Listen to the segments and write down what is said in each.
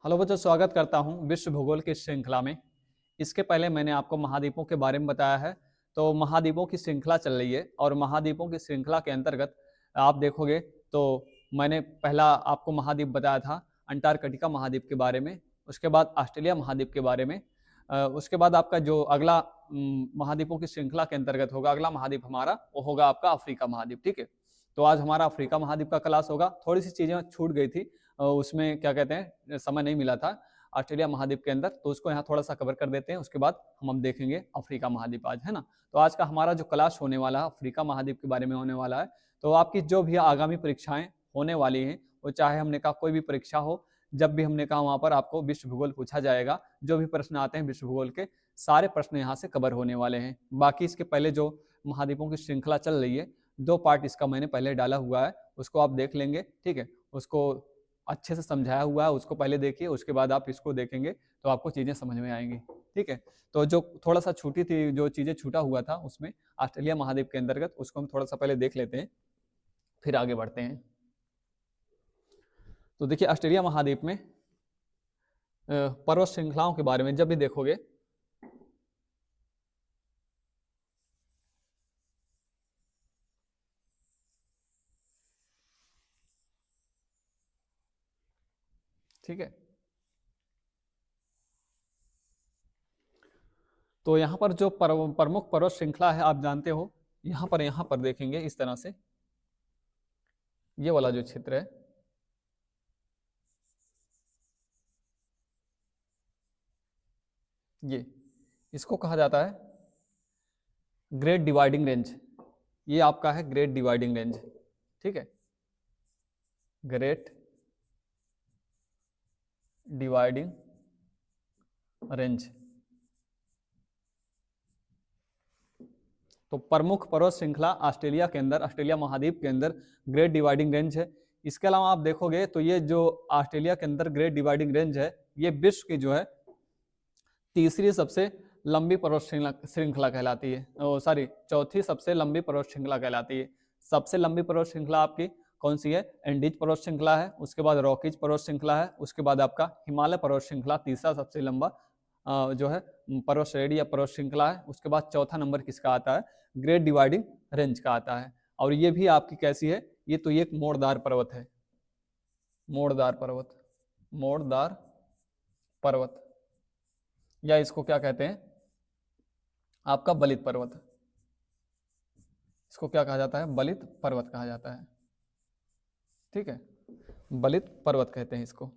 Hello बच्चों, स्वागत करता हूं विश्व भूगोल की श्रृंखला में। इसके पहले मैंने आपको महाद्वीपों के बारे में बताया है। तो महाद्वीपों की श्रृंखला चल रही है और महाद्वीपों की श्रृंखला के अंतर्गत आप देखोगे तो मैंने पहला आपको महाद्वीप बताया था अंटार्कटिका महाद्वीप के बारे में। उसके बाद ऑस्ट्रेलिया महाद्वीप के बारे में। उसके बाद आपका जो अगला महाद्वीपों की श्रृंखला के अंतर्गत होगा, अगला महाद्वीप हमारा वो होगा आपका अफ्रीका महाद्वीप। ठीक है, तो आज हमारा अफ्रीका महाद्वीप का क्लास होगा। थोड़ी सी चीजें छूट गई थी, उसमें क्या कहते हैं समय नहीं मिला था ऑस्ट्रेलिया महाद्वीप के अंदर, तो उसको यहाँ थोड़ा सा कवर कर देते हैं। उसके बाद हम देखेंगे अफ्रीका महाद्वीप आज, है ना। तो आज का हमारा जो क्लास होने वाला है अफ्रीका महाद्वीप के बारे में होने वाला है। तो आपकी जो भी आगामी परीक्षाएं होने वाली हैं, वो चाहे हमने कहा कोई भी परीक्षा हो, जब भी हमने कहा वहां पर आपको विश्व भूगोल पूछा जाएगा। जो भी प्रश्न आते हैं विश्व भूगोल के, सारे प्रश्न यहाँ से कवर होने वाले हैं। बाकी इसके पहले जो महाद्वीपों की श्रृंखला चल रही है, 2 पार्ट इसका मैंने पहले डाला हुआ है, उसको आप देख लेंगे। ठीक है, उसको अच्छे से समझाया हुआ है, उसको पहले देखिए, उसके बाद आप इसको देखेंगे तो आपको चीज़ें समझ में आएंगी। ठीक है, तो जो थोड़ा सा छूटी थी, जो चीज़ें छूटा हुआ था उसमें ऑस्ट्रेलिया महाद्वीप के अंतर्गत, उसको हम थोड़ा सा पहले देख लेते हैं, फिर आगे बढ़ते हैं। तो देखिए ऑस्ट्रेलिया महाद्वीप में पर्वत श्रृंखलाओं के बारे में जब भी देखोगे, ठीक है, तो यहाँ पर जो प्रमुख पर्वत श्रृंखला है आप जानते हो, यहाँ पर देखेंगे इस तरह से, ये वाला जो क्षेत्र है, ये इसको कहा जाता है ग्रेट डिवाइडिंग रेंज। ये आपका है ग्रेट डिवाइडिंग रेंज। ठीक है, ग्रेट डिवाइडिंग रेंज। तो प्रमुख पर्वत श्रृंखला ऑस्ट्रेलिया के अंदर, ऑस्ट्रेलिया महाद्वीप के अंदर ग्रेट डिवाइडिंग रेंज है। इसके अलावा आप देखोगे तो ये जो ऑस्ट्रेलिया के अंदर ग्रेट डिवाइडिंग रेंज है, ये विश्व की जो है तीसरी सबसे लंबी पर्वत श्रृंखला कहलाती है। सॉरी, चौथी सबसे लंबी पर्वत श्रृंखला कहलाती है। सबसे लंबी पर्वत श्रृंखला आपकी कौन सी है? एंडीज पर्वत श्रृंखला है, उसके बाद रॉकीज पर्वत श्रृंखला है, उसके बाद आपका हिमालय पर्वत श्रृंखला तीसरा सबसे लंबा जो है पर्वत श्रेणी या पर्वत श्रृंखला है। उसके बाद चौथा नंबर किसका आता है? ग्रेट डिवाइडिंग रेंज का आता है। और ये भी आपकी कैसी है? ये तो ये एक मोड़दार पर्वत है, मोड़दार पर्वत, मोड़दार पर्वत, या इसको क्या कहते हैं आपका बलित पर्वत। इसको क्या कहा जाता है? बलित पर्वत कहा जाता है। ठीक है, बलित पर्वत कहते हैं इसको।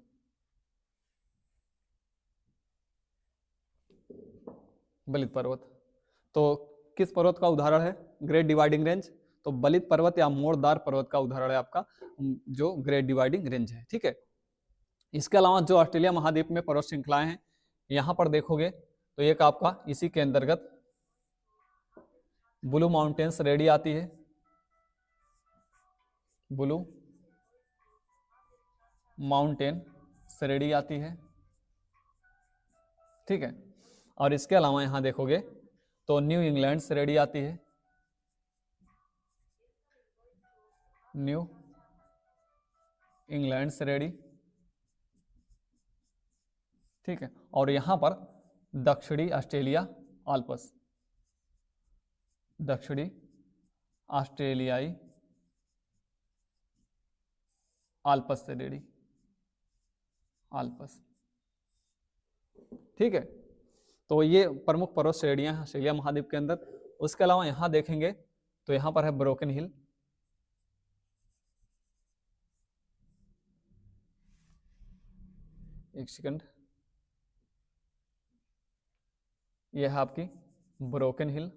बलित पर्वत तो किस पर्वत का उदाहरण है? Great dividing range. तो बलित पर्वत या मोड़दार पर्वत का उदाहरण है आपका जो ग्रेट डिवाइडिंग रेंज है। ठीक है, इसके अलावा जो ऑस्ट्रेलिया महाद्वीप में पर्वत श्रृंखलाएं हैं, यहां पर देखोगे तो एक आपका इसी के अंतर्गत ब्लू माउंटेन्स रेडी आती है, ब्लू माउंटेन श्रेणी आती है। ठीक है, और इसके अलावा यहां देखोगे तो न्यू इंग्लैंड श्रेणी आती है, न्यू इंग्लैंड श्रेणी। ठीक है, और यहां पर दक्षिणी ऑस्ट्रेलिया आल्प्स, दक्षिणी ऑस्ट्रेलियाई आल्प्स श्रेणी, आल्प्स। ठीक है, तो ये प्रमुख पर्वत श्रेणियां हैं ऑस्ट्रेलिया महाद्वीप के अंदर। उसके अलावा यहां देखेंगे तो यहां पर है ब्रोकन हिल, एक सेकंड, यह है आपकी ब्रोकन हिल,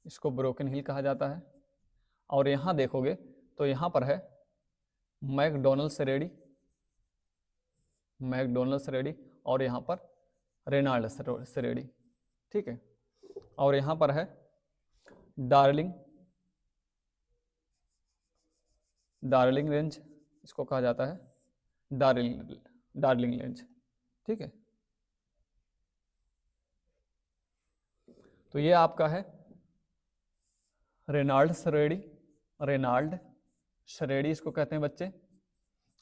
इसको ब्रोकन हिल कहा जाता है। और यहां देखोगे तो यहां पर है मैकडोनल्ड श्रेणी, मैकडोनल्ड श्रेणी, और यहां पर रेनाल्ड श्रेणी। ठीक है, और यहां पर है डार्लिंग, डार्लिंग रेंज, इसको कहा जाता है डार्लिंग, डार्लिंग रेंज। ठीक है, तो ये आपका है रेनाल्ड श्रेणी, रेनाल्ड श्रेणी इसको कहते हैं बच्चे।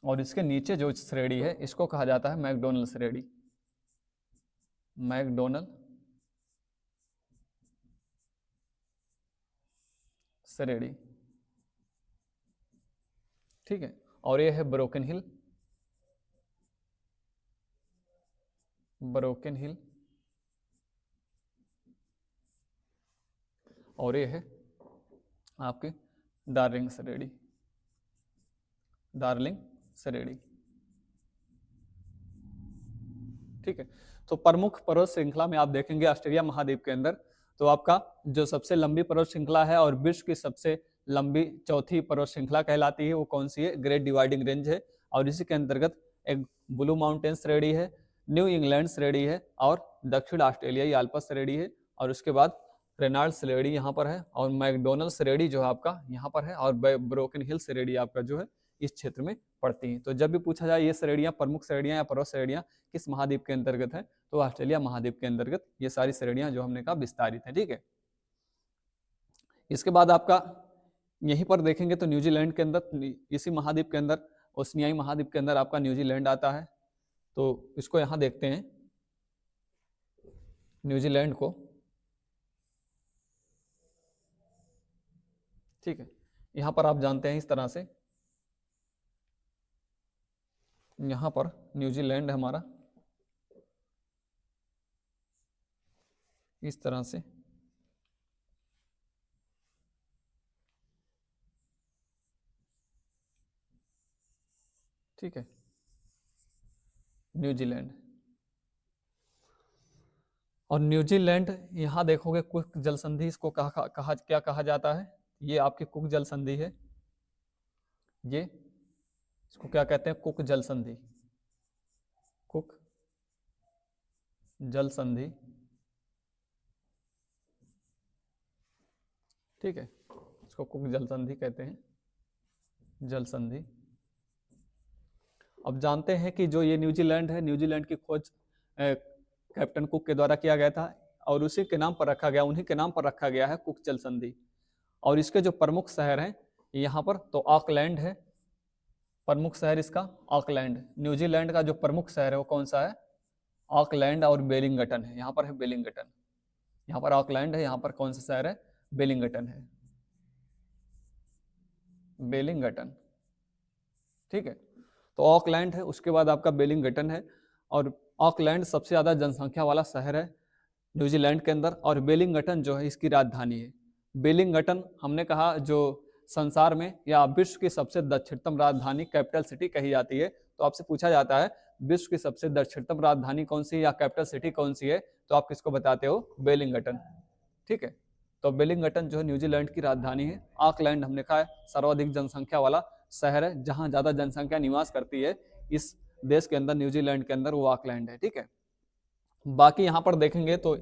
और इसके नीचे जो श्रेणी है इसको कहा जाता है मैकडोनल श्रेणी, मैकडोनल श्रेणी, ठीक है। और ये है ब्रोकन हिल, ब्रोकन हिल, और ये है आपके डार्लिंग श्रेणी, डार्लिंग श्रेणी, ठीक है। तो प्रमुख पर्वत श्रृंखला में आप देखेंगे ऑस्ट्रेलिया महाद्वीप के अंदर, तो आपका जो सबसे लंबी पर्वत श्रृंखला है और विश्व की सबसे लंबी चौथी पर्वत श्रृंखला कहलाती है वो कौन सी है? ग्रेट डिवाइडिंग रेंज है। और इसी के अंतर्गत एक ब्लू माउंटेन श्रेणी है, न्यू इंग्लैंड श्रेणी है और दक्षिण ऑस्ट्रेलियाई आल्प्स श्रेणी है, और उसके बाद रेनाल्ड श्रेणी यहाँ पर है, और मैकडोनल श्रेणी जो है आपका यहाँ पर है, और ब्रोकन हिल श्रेणी आपका जो है इस क्षेत्र में पड़ती हैं। तो जब भी पूछा जाए ये श्रेणियां प्रमुख श्रेणियां या पर्वत श्रेणियां किस महाद्वीप के अंतर्गत है, तो ऑस्ट्रेलिया महाद्वीप के अंतर्गत ये सारी श्रेणियां जो हमने कहा विस्तारित है, ठीक है। इसके बाद आपका यहीं पर देखेंगे तो न्यूजीलैंड के अंदर, इसी महाद्वीप के अंदर, ओशिनियाई महाद्वीप के अंदर आपका न्यूजीलैंड आता है। तो इसको यहाँ देखते हैं, न्यूजीलैंड को, ठीक है। यहाँ पर आप जानते हैं इस तरह से, यहाँ पर न्यूजीलैंड है हमारा, इस तरह से, ठीक है, न्यूजीलैंड। और न्यूजीलैंड यहाँ देखोगे कुक जल संधि इसको क्या कहा जाता है? ये आपकी कुक जल संधि है, ये इसको क्या कहते हैं? कुक जल संधि, कुक जल संधि, ठीक है, इसको कुक जल संधि कहते हैं, जल संधि। अब जानते हैं कि जो ये न्यूजीलैंड है, न्यूजीलैंड की खोज कैप्टन कुक के द्वारा किया गया था और उसी के नाम पर रखा गया, उन्हीं के नाम पर रखा गया है कुक जल संधि। और इसके जो प्रमुख शहर हैं यहाँ पर, तो ऑकलैंड है, प्रमुख शहर इसका ऑकलैंड। न्यूजीलैंड का जो प्रमुख शहर है वो कौन सा है? ऑकलैंड और वेलिंगटन है, यहाँ पर है वेलिंगटन, यहाँ पर ऑकलैंड है, यहाँ पर कौन सा शहर है? वेलिंगटन है, वेलिंगटन, ठीक है। तो ऑकलैंड है, उसके बाद आपका वेलिंगटन है, और ऑकलैंड सबसे ज्यादा जनसंख्या वाला शहर है न्यूजीलैंड के अंदर, और वेलिंगटन जो है इसकी राजधानी है। वेलिंगटन हमने कहा जो संसार में या विश्व की सबसे दक्षिणतम राजधानी, कैपिटल सिटी कही जाती है। तो आपसे पूछा जाता है विश्व की सबसे दक्षिणतम राजधानी कौन सी या कैपिटल सिटी कौन सी है, तो आप किसको बताते हो? वेलिंगटन, ठीक है। तो वेलिंगटन जो है न्यूजीलैंड की राजधानी है। ऑकलैंड हमने कहा है सर्वाधिक जनसंख्या वाला शहर है, जहां ज्यादा जनसंख्या निवास करती है इस देश के अंदर, न्यूजीलैंड के अंदर, वो ऑकलैंड है, ठीक है। बाकी यहाँ पर देखेंगे तो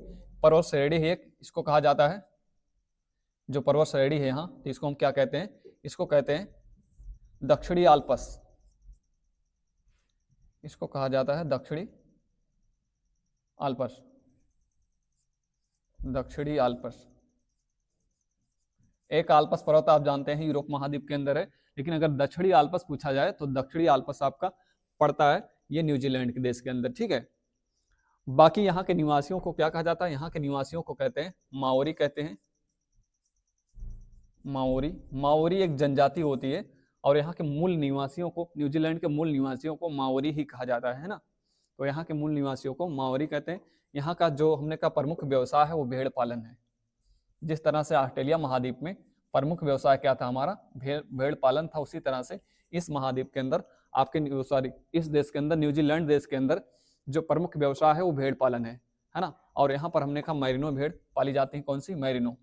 पर्वत श्रेणी है, इसको कहा जाता है, जो पर्वत श्रेणी है यहाँ, तो इसको हम क्या कहते हैं? इसको कहते हैं दक्षिणी आल्प्स, इसको कहा जाता है दक्षिणी आल्प्स, दक्षिणी आल्प्स। एक आल्प्स पर्वत आप जानते हैं यूरोप महाद्वीप के अंदर है, लेकिन अगर दक्षिणी आल्प्स पूछा जाए तो दक्षिणी आल्प्स आपका पड़ता है ये न्यूजीलैंड के देश के अंदर, ठीक है। बाकी यहाँ के निवासियों को क्या कहा जाता है? यहाँ के निवासियों को कहते हैं माओरी, कहते हैं माओरी। माओरी एक जनजाति होती है, और यहाँ के मूल निवासियों को, न्यूजीलैंड के मूल निवासियों को माओरी ही कहा जाता है ना। तो यहाँ के मूल निवासियों को माओरी कहते हैं। यहाँ का जो हमने कहा प्रमुख व्यवसाय है वो भेड़ पालन है। जिस तरह से ऑस्ट्रेलिया महाद्वीप में प्रमुख व्यवसाय क्या था हमारा? भेड़ पालन था, उसी तरह से इस महाद्वीप के अंदर आपके, सॉरी, इस देश के अंदर, न्यूजीलैंड देश के अंदर जो प्रमुख व्यवसाय है वो भेड़ पालन है ना। और यहाँ पर हमने कहा मैरिनो भेड़ पाली जाती है। कौन सी? मैरिनो,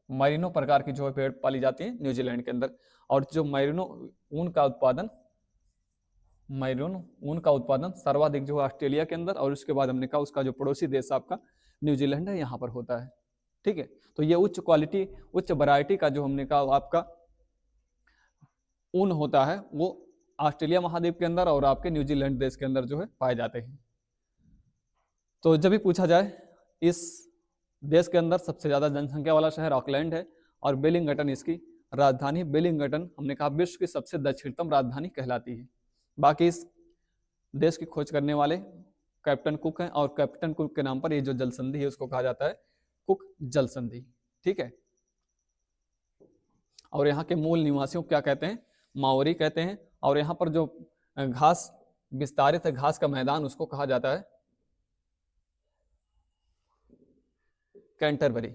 मैरिनो प्रकार की जो भेड़ पाली जाती है न्यूजीलैंड के अंदर। और जो मैरिनो ऊन का उत्पादन, मैरिनो ऊन का उत्पादन सर्वाधिक जो है ऑस्ट्रेलिया के अंदर, और उसके बाद हमने कहा उसका जो पड़ोसी देश आपका न्यूजीलैंड है यहाँ पर होता है, ठीक है। तो ये उच्च क्वालिटी, उच्च वैरायटी का जो हमने कहा आपका ऊन होता है वो ऑस्ट्रेलिया महाद्वीप के अंदर और आपके न्यूजीलैंड देश के अंदर जो है पाए जाते हैं। तो जब भी पूछा जाए इस देश के अंदर सबसे ज्यादा जनसंख्या वाला शहर ऑकलैंड है और वेलिंगटन इसकी राजधानी वेलिंगटन हमने कहा विश्व की सबसे दक्षिणतम राजधानी कहलाती है। बाकी इस देश की खोज करने वाले कैप्टन कुक हैं, और कैप्टन कुक के नाम पर ये जो जल संधि है उसको कहा जाता है कुक जल संधि। ठीक है, और यहाँ के मूल निवासियों को क्या कहते हैं? माओरी कहते हैं। और यहाँ पर जो घास विस्तारित है, घास का मैदान, उसको कहा जाता है कैंटरबरी।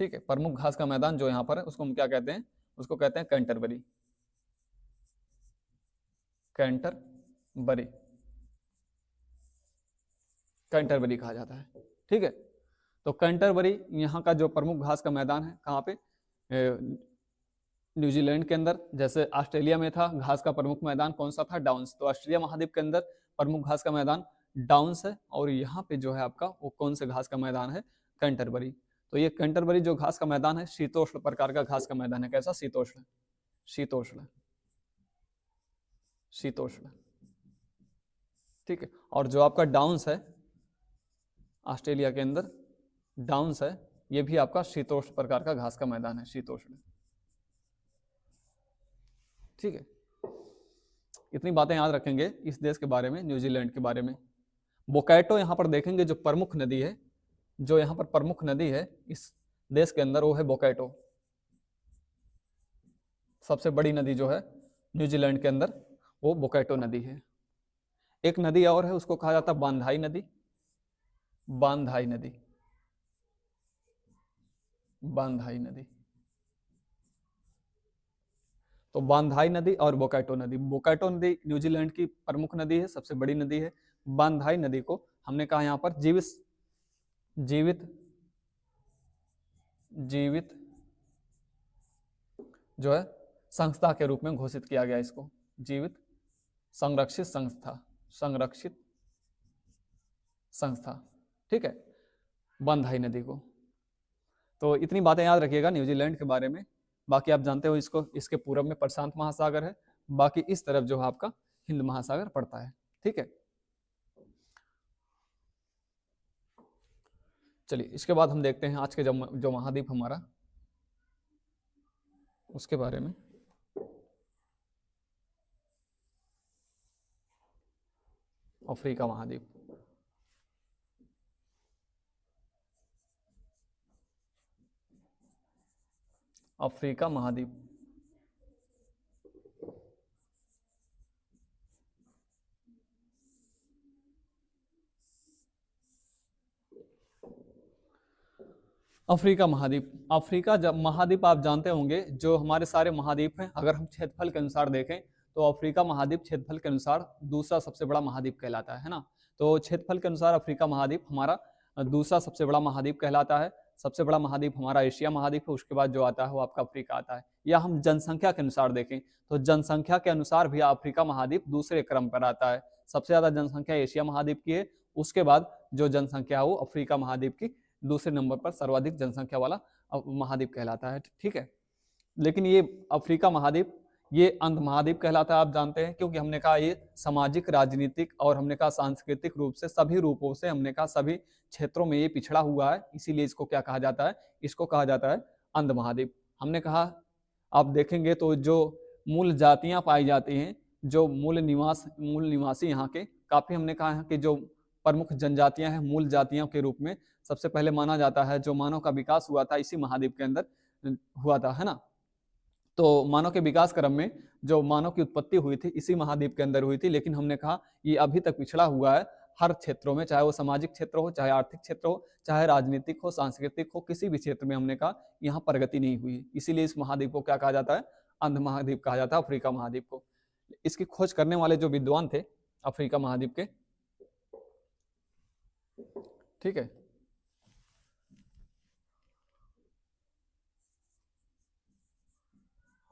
ठीक है, प्रमुख घास का मैदान जो यहाँ पर है उसको हम क्या कहते हैं? उसको कहते हैं कैंटरबरी। कैंटरबरी, कैंटरबरी कहा जाता है। ठीक है, तो कैंटरबरी यहाँ का जो प्रमुख घास का मैदान है, कहाँ पे? न्यूजीलैंड के अंदर। जैसे ऑस्ट्रेलिया में था घास का प्रमुख मैदान कौन सा था? डाउन्स। तो ऑस्ट्रेलिया महाद्वीप के अंदर प्रमुख घास का मैदान डाउन्स है, और यहाँ पे जो है आपका वो कौन से घास का मैदान है? कैंटरबरी। तो ये कैंटरबरी जो घास का मैदान है शीतोष्ण प्रकार का घास का मैदान है। कैसा? शीतोष्ण, शीतोष्ण, शीतोष्ण। ठीक है, और जो आपका डाउन्स है ऑस्ट्रेलिया के अंदर, डाउन्स है, ये भी आपका शीतोष्ण प्रकार का घास का मैदान है, शीतोष्ण। ठीक है, इतनी बातें याद रखेंगे इस देश के बारे में, न्यूजीलैंड के बारे में। बोकैटो यहाँ पर देखेंगे जो प्रमुख नदी है, जो यहाँ पर प्रमुख नदी है इस देश के अंदर, वो है बोकैटो। सबसे बड़ी नदी जो है न्यूजीलैंड के अंदर वो बोकैटो नदी है। एक नदी और है उसको कहा जाता है बांधाई नदी, बांधाई नदी, बांधाई नदी। तो बांधाई नदी और बोकैटो नदी। बोकैटो नदी न्यूजीलैंड की प्रमुख नदी है, सबसे बड़ी नदी है। बांधाई नदी को हमने कहा यहाँ पर जीवित जीवित जीवित जो है संस्था के रूप में घोषित किया गया, इसको जीवित संरक्षित संस्था, संरक्षित संस्था। ठीक है, बांधाई नदी को। तो इतनी बातें याद रखिएगा न्यूजीलैंड के बारे में। बाकी आप जानते हो इसको, इसके पूर्व में प्रशांत महासागर है, बाकी इस तरफ जो है आपका हिंद महासागर पड़ता है। ठीक है, चलिए इसके बाद हम देखते हैं आज के जो महाद्वीप हमारा, उसके बारे में। अफ्रीका महाद्वीप। अफ्रीका महाद्वीप अफ्रीका महाद्वीप। अफ्रीका जब महाद्वीप आप जानते होंगे, जो हमारे सारे महाद्वीप हैं अगर हम क्षेत्रफल के अनुसार देखें तो अफ्रीका महाद्वीप क्षेत्रफल के अनुसार दूसरा सबसे बड़ा महाद्वीप कहलाता है ना। तो क्षेत्रफल के अनुसार अफ्रीका महाद्वीप हमारा दूसरा सबसे बड़ा महाद्वीप कहलाता है। सबसे बड़ा महाद्वीप हमारा एशिया महाद्वीप है, उसके बाद जो आता है वो आपका अफ्रीका आता है। या हम जनसंख्या के अनुसार देखें तो जनसंख्या के अनुसार भी अफ्रीका महाद्वीप दूसरे क्रम पर आता है। सबसे ज्यादा जनसंख्या एशिया महाद्वीप की है, उसके बाद जो जनसंख्या है वो अफ्रीका महाद्वीप की दूसरे नंबर पर सर्वाधिक जनसंख्या वाला महाद्वीप कहलाता है। ठीक है, लेकिन ये अफ्रीका महाद्वीप ये अंध महाद्वीप कहलाता है, आप जानते हैं, क्योंकि हमने कहा ये सामाजिक, राजनीतिक और हमने कहा सांस्कृतिक रूप से सभी रूपों से हमने कहा सभी क्षेत्रों में ये पिछड़ा हुआ है, इसीलिए इसको क्या कहा जाता है? इसको कहा जाता है अंध महाद्वीप। हमने कहा आप देखेंगे तो जो मूल जातियां पाई जाती हैं, जो मूल निवासी यहाँ के काफी हमने कहा कि जो प्रमुख जनजातियां हैं मूल जातियों के रूप में सबसे पहले माना जाता है। जो मानव का विकास हुआ था इसी महाद्वीप के अंदर हुआ था, है ना। तो मानव के विकास क्रम में जो मानव की उत्पत्ति हुई थी इसी महाद्वीप के अंदर हुई थी, लेकिन हमने कहा ये अभी तक पिछड़ा हुआ है हर क्षेत्रों में, चाहे वो सामाजिक क्षेत्र हो, चाहे आर्थिक क्षेत्र हो, चाहे राजनीतिक हो, सांस्कृतिक हो, किसी भी क्षेत्र में हमने कहा यहाँ प्रगति नहीं हुई। इसीलिए इस महाद्वीप को क्या कहा जाता है? अंध महाद्वीप कहा जाता है, अफ्रीका महाद्वीप को। इसकी खोज करने वाले जो विद्वान थे अफ्रीका महाद्वीप के, ठीक है,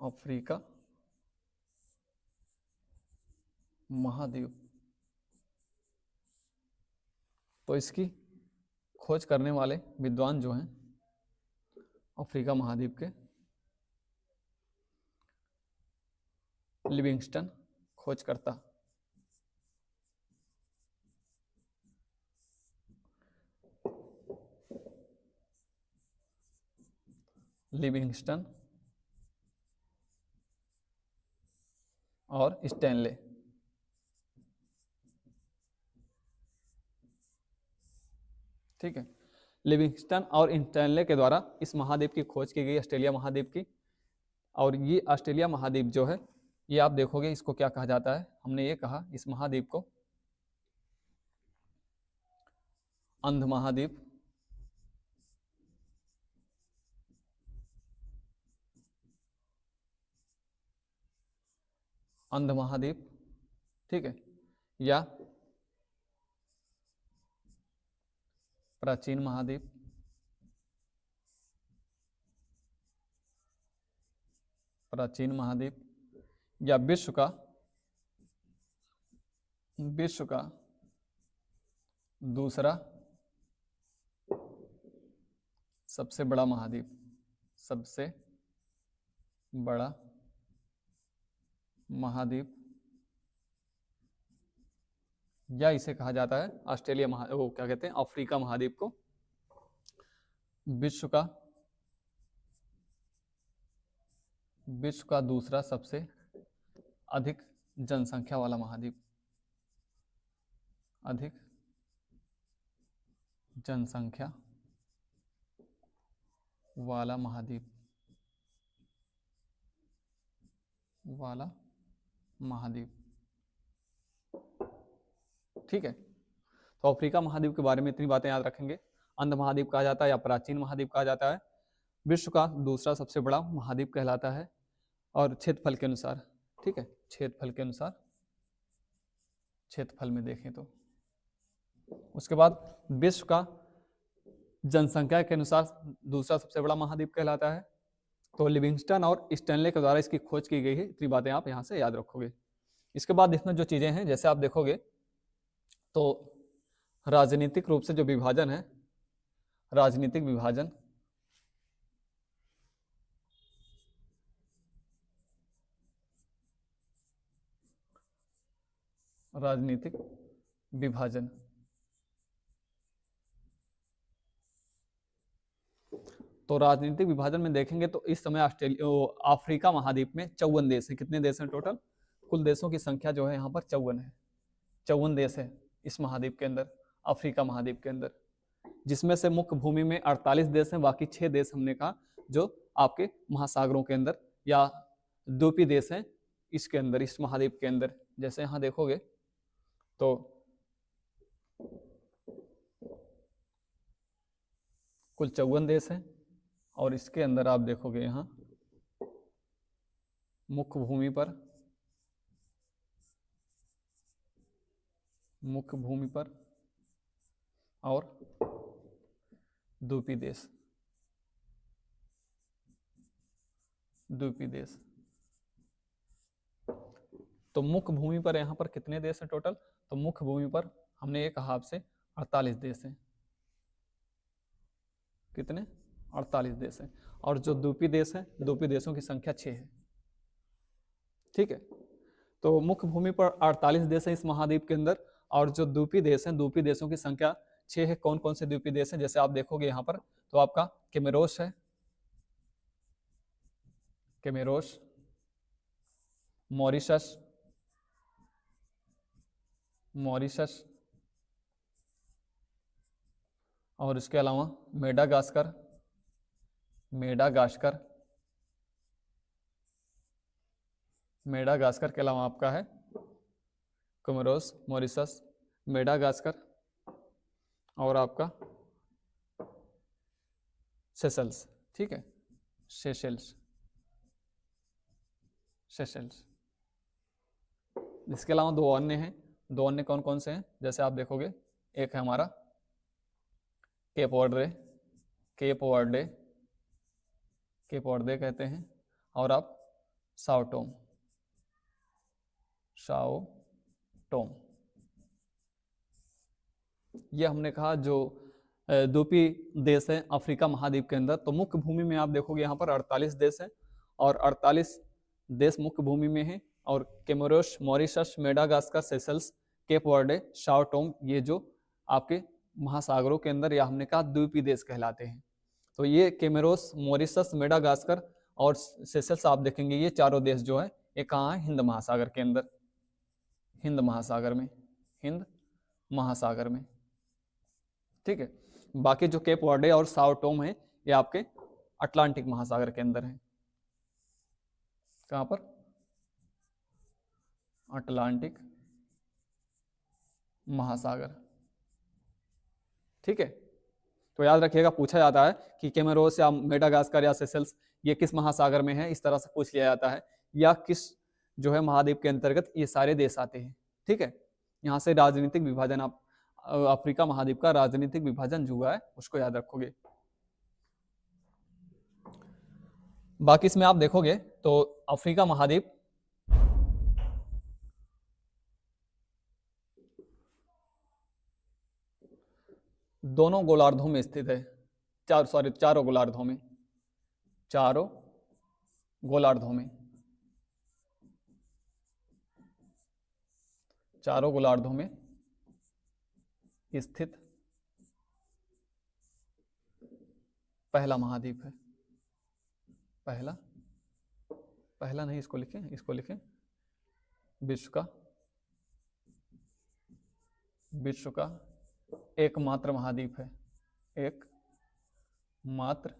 अफ्रीका महाद्वीप, तो इसकी खोज करने वाले विद्वान जो हैं अफ्रीका महाद्वीप के, लिविंगस्टन खोजकर्ता, लिविंगस्टन और स्टैनले। ठीक है, लिविंगस्टन और स्टैनले के द्वारा इस महाद्वीप की खोज की गई, ऑस्ट्रेलिया महाद्वीप की। और ये ऑस्ट्रेलिया महाद्वीप जो है, ये आप देखोगे इसको क्या कहा जाता है, हमने ये कहा इस महाद्वीप को अंध महाद्वीप, अंध महाद्वीप, ठीक है, या प्राचीन महाद्वीप, प्राचीन महाद्वीप, या विश्व का दूसरा सबसे बड़ा महाद्वीप, सबसे बड़ा महाद्वीप, या इसे कहा जाता है ऑस्ट्रेलिया वो क्या कहते हैं, अफ्रीका महाद्वीप को विश्व का दूसरा सबसे अधिक जनसंख्या वाला महाद्वीप, अधिक जनसंख्या वाला महाद्वीप, ठीक है। तो अफ्रीका महाद्वीप के बारे में इतनी बातें याद रखेंगे। अंध महाद्वीप कहा जाता है या प्राचीन महाद्वीप कहा जाता है, विश्व का दूसरा सबसे बड़ा महाद्वीप कहलाता है, और क्षेत्रफल के अनुसार, ठीक है, क्षेत्रफल के अनुसार, क्षेत्रफल में देखें तो उसके बाद विश्व का जनसंख्या के अनुसार दूसरा सबसे बड़ा महाद्वीप कहलाता है। तो लिविंगस्टन और स्टैनले के द्वारा इसकी खोज की गई है, इतनी बातें आप यहाँ से याद रखोगे। इसके बाद इसमें जो चीजें हैं, जैसे आप देखोगे तो राजनीतिक रूप से जो विभाजन है, राजनीतिक विभाजन, राजनीतिक विभाजन, तो राजनीतिक विभाजन में देखेंगे तो इस समय अफ्रीका महाद्वीप में 54 देश हैं। कितने देश हैं टोटल? कुल देशों की संख्या जो है यहाँ पर 54 है। 54 देश है इस महाद्वीप के अंदर, अफ्रीका महाद्वीप के अंदर, जिसमें से मुख्य भूमि में 48 देश हैं, बाकी 6 देश हमने कहा जो आपके महासागरों के अंदर या द्वीपीय देश हैं इसके अंदर, इस महाद्वीप के अंदर। जैसे यहाँ देखोगे तो कुल 54 देश हैं, और इसके अंदर आप देखोगे यहाँ मुख्य भूमि पर और द्वीपीय देश। तो मुख्य भूमि पर यहाँ पर कितने देश हैं टोटल? तो मुख्य भूमि पर हमने ये कहा आपसे 48 देश हैं। कितने? 48 देश हैं। और जो द्वीपीय देश हैं, द्वीपीय देशों की संख्या 6 है। ठीक है, तो मुख्य भूमि पर 48 देश हैं इस महाद्वीप के अंदर, और जो द्वीपीय देश हैं, द्वीपीय देशों की संख्या 6 है। कौन कौन से द्वीपीय देश हैं? जैसे आप देखोगे यहाँ पर तो आपका कैमरोस है, कैमरोस, मॉरिशस, और इसके अलावा मेडागास्कर के अलावा आपका है कैमरोस, मॉरिशस, मेडागास्कर, और आपका सेशल्स। ठीक है, सेशल्स। इसके अलावा दो अन्य हैं। दो अन्य कौन कौन से हैं? जैसे आप देखोगे, एक है हमारा केप वर्डे कहते हैं, और आप साओ टोम। ये हमने कहा जो द्वीपीय देश है अफ्रीका महाद्वीप के अंदर। तो मुख्य भूमि में आप देखोगे यहाँ पर 48 देश हैं, और 48 देश मुख्य भूमि में हैं, और Comoros, Mauritius, Madagascar, Seychelles, Cape Verde, Sao Tome, ये जो आपके महासागरों के अंदर या हमने कहा द्वीपीय देश कहलाते हैं। तो ये कैमरोस, मॉरिशस, मेडागास्कर और सेशल्स आप देखेंगे, ये चारों देश जो है ये कहाँ है? हिंद महासागर के अंदर, हिंद महासागर में, हिंद महासागर में। ठीक है, बाकी जो केप वर्डे और साओ टोम है ये आपके अटलांटिक महासागर के अंदर है। कहाँ पर? अटलांटिक महासागर। ठीक है, तो याद रखिएगा, पूछा जाता है कि कैमरोस या मेडागास्कर या सेशल्स ये किस महासागर में है, इस तरह से पूछ लिया जाता है, या किस जो है महाद्वीप के अंतर्गत ये सारे देश आते हैं। ठीक है, यहाँ से राजनीतिक विभाजन, आप अफ्रीका महाद्वीप का राजनीतिक विभाजन जो हुआ है उसको याद रखोगे। बाकी इसमें आप देखोगे तो अफ्रीका महाद्वीप दोनों गोलार्धों में स्थित है, चारों गोलार्धों में, चारों गोलार्धों में, चारों गोलार्धों में स्थित पहला महाद्वीप है। पहला नहीं, इसको लिखें विश्व का एकमात्र महाद्वीप है, एकमात्र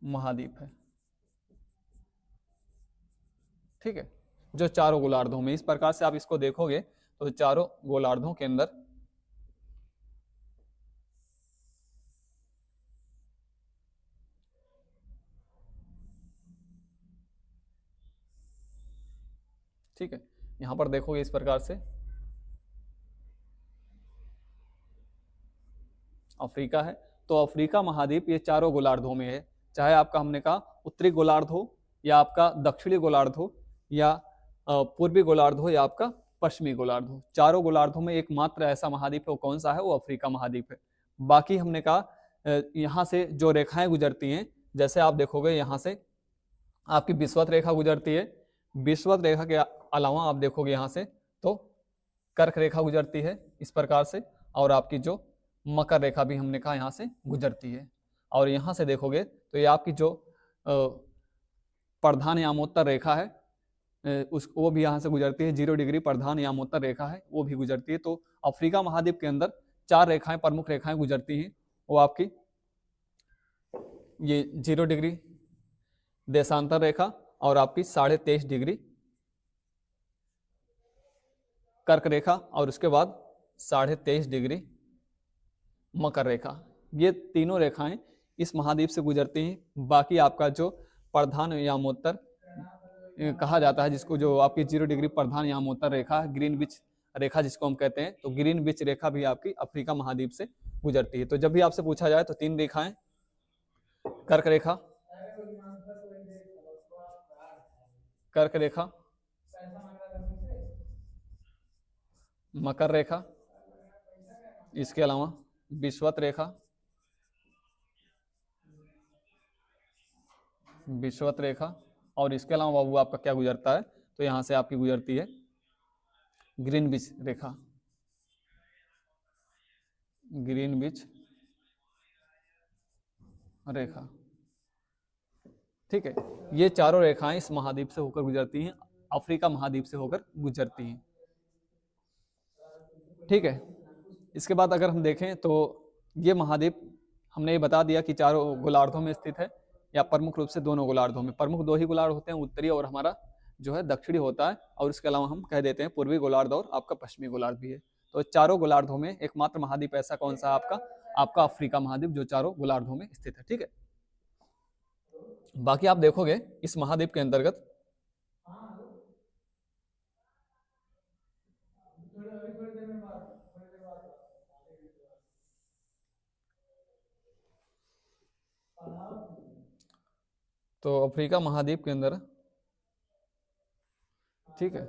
महाद्वीप है। ठीक है, जो चारों गोलार्धों में, इस प्रकार से आप इसको देखोगे तो चारों गोलार्धों के अंदर ठीक है, यहां पर देखोगे इस प्रकार से अफ्रीका है, तो अफ्रीका महाद्वीप ये चारों गोलार्धों में है, चाहे आपका हमने कहा उत्तरी गोलार्ध हो या आपका दक्षिणी गोलार्ध हो या पूर्वी गोलार्ध हो या आपका पश्चिमी गोलार्ध हो, चारों गोलार्धों में एकमात्र ऐसा महाद्वीप है, वो कौन सा है? वो अफ्रीका महाद्वीप है। बाकी हमने कहा यहाँ से जो रेखाएं गुजरती हैं, जैसे आप देखोगे यहाँ से आपकी विषुवत रेखा गुजरती है, विषुवत रेखा के अलावा आप देखोगे यहाँ से तो कर्क रेखा गुजरती है इस प्रकार से, और आपकी जो मकर रेखा भी हमने कहा यहाँ से गुजरती है, और यहाँ से देखोगे तो ये आपकी जो प्रधान यामोत्तर रेखा है वो भी यहाँ से गुजरती है, 0 डिग्री प्रधान यामोत्तर रेखा है वो भी गुजरती है। तो अफ्रीका महाद्वीप के अंदर 4 रेखाएं, प्रमुख रेखाएं गुजरती हैं, वो आपकी ये 0 डिग्री देशांतर रेखा और आपकी 23.5 डिग्री कर्क रेखा और उसके बाद 23.5 डिग्री मकर रेखा, ये तीनों रेखाएं इस महाद्वीप से गुजरती हैं। बाकी आपका जो प्रधान यामोत्तर कहा जाता है, जिसको जो आपकी 0 डिग्री प्रधान यामोत्तर रेखा, ग्रीनविच रेखा जिसको हम कहते हैं, तो ग्रीनविच रेखा भी आपकी अफ्रीका महाद्वीप से गुजरती है। तो जब भी आपसे पूछा जाए तो 3 रेखाएं, कर्क रेखा, कर्क रेखा, मकर रेखा, इसके अलावा विषुवत रेखा, विषुवत रेखा, और इसके अलावा वो आपका क्या गुजरता है? तो यहाँ से आपकी गुजरती है ग्रीनविच रेखा, ग्रीनविच रेखा। ठीक है, ये चारों रेखाएं इस महाद्वीप से होकर गुजरती हैं, अफ्रीका महाद्वीप से होकर गुजरती हैं। ठीक है, इसके बाद अगर हम देखें तो ये महाद्वीप हमने ये बता दिया कि चारों गोलार्धों में स्थित है, या प्रमुख रूप से दोनों गोलार्धों में, प्रमुख 2 ही गोलार्ध होते हैं, उत्तरी और हमारा जो है दक्षिणी होता है, और इसके अलावा हम कह देते हैं पूर्वी गोलार्ध और आपका पश्चिमी गोलार्ध भी है। तो चारों गोलार्धों में एकमात्र महाद्वीप ऐसा कौन सा है? आपका अफ्रीका महाद्वीप, जो चारों गोलार्धों में स्थित है। ठीक है, बाकी आप देखोगे इस महाद्वीप के अंतर्गत तो अफ्रीका महाद्वीप के अंदर, ठीक है,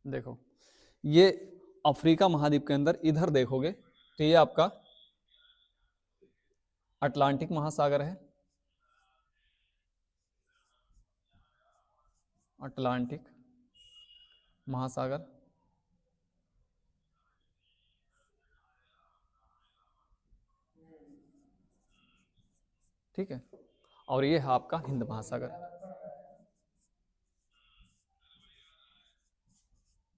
देखो ये अफ्रीका महाद्वीप के अंदर इधर देखोगे तो ये आपका अटलांटिक महासागर है, अटलांटिक महासागर, ठीक है। और ये है आपका हिंद महासागर,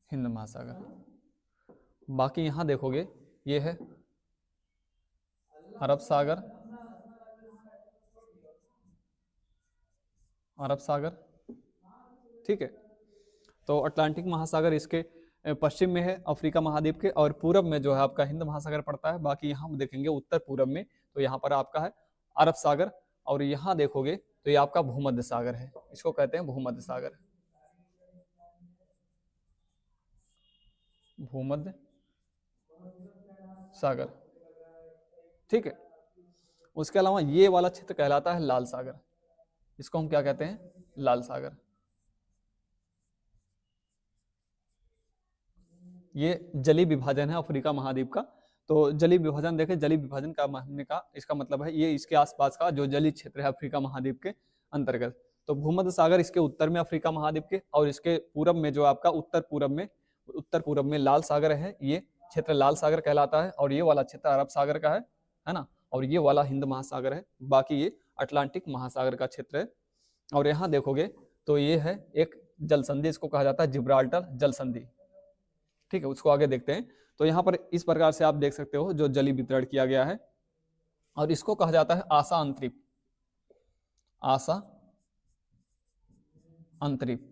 हिंद महासागर। बाकी यहाँ देखोगे ये है अरब सागर, अरब सागर, ठीक है। तो अटलांटिक महासागर इसके पश्चिम में है अफ्रीका महाद्वीप के, और पूरब में जो है आपका हिंद महासागर पड़ता है। बाकी यहाँ देखेंगे उत्तर पूरब में, तो यहाँ पर आपका है अरब सागर, और यहाँ देखोगे तो ये आपका भूमध्य सागर है, इसको कहते हैं भूमध्य सागर, भूमध्य सागर, ठीक है। उसके अलावा ये वाला क्षेत्र कहलाता है लाल सागर, इसको हम क्या कहते हैं, लाल सागर। ये जलीय विभाजन है अफ्रीका महाद्वीप का। तो जलीय विभाजन देखें, जलीय विभाजन का मानने का इसका मतलब है ये इसके आसपास का जो जलीय क्षेत्र है अफ्रीका महाद्वीप के अंतर्गत। तो भूमध्य सागर इसके उत्तर में अफ्रीका महाद्वीप के, और इसके पूरब में जो आपका उत्तर पूरब में लाल सागर है, ये क्षेत्र लाल सागर कहलाता है। और ये वाला क्षेत्र अरब सागर का है ना, और ये वाला हिंद महासागर है। बाकी ये अटलांटिक महासागर का क्षेत्र है। और यहाँ देखोगे तो ये है एक जल संधि, इसको कहा जाता है जिब्राल्टर जल संधि, ठीक है। उसको आगे देखते हैं। तो यहाँ पर इस प्रकार से आप देख सकते हो जो जलीय वितरण किया गया है, और इसको कहा जाता है आशा अंतरिप, आशा अंतरिप,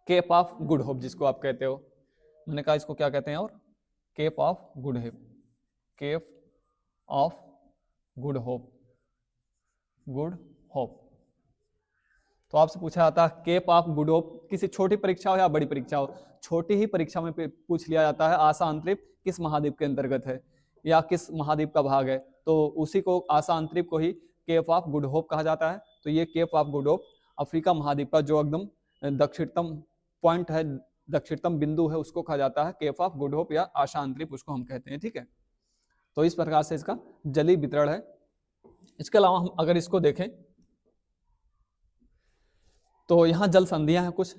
केप ऑफ गुड होप जिसको आप कहते हो। मैंने कहा इसको क्या कहते हैं, और Cape of Good Hope, Cape of Good Hope, Good Hope. तो आपसे पूछा जाता है केप ऑफ गुड होप, किसी छोटी परीक्षा हो या बड़ी परीक्षा हो, छोटी ही परीक्षा में पूछ लिया जाता है आशा अंतरिप किस महाद्वीप के अंतर्गत है या किस महाद्वीप का भाग है, तो उसी को आशा अंतरिप को ही केप ऑफ गुड होप कहा जाता है। तो ये Cape of Good Hope Africa महाद्वीप का जो एकदम दक्षिणतम पॉइंट है, दक्षिणतम बिंदु है, उसको कहा जाता है केप ऑफ गुड होप या आशा अंतरिप उसको हम कहते हैं, ठीक है। तो इस प्रकार से इसका जलीय वितरण है। इसके अलावा हम अगर इसको देखें तो यहाँ जल संधियां हैं कुछ।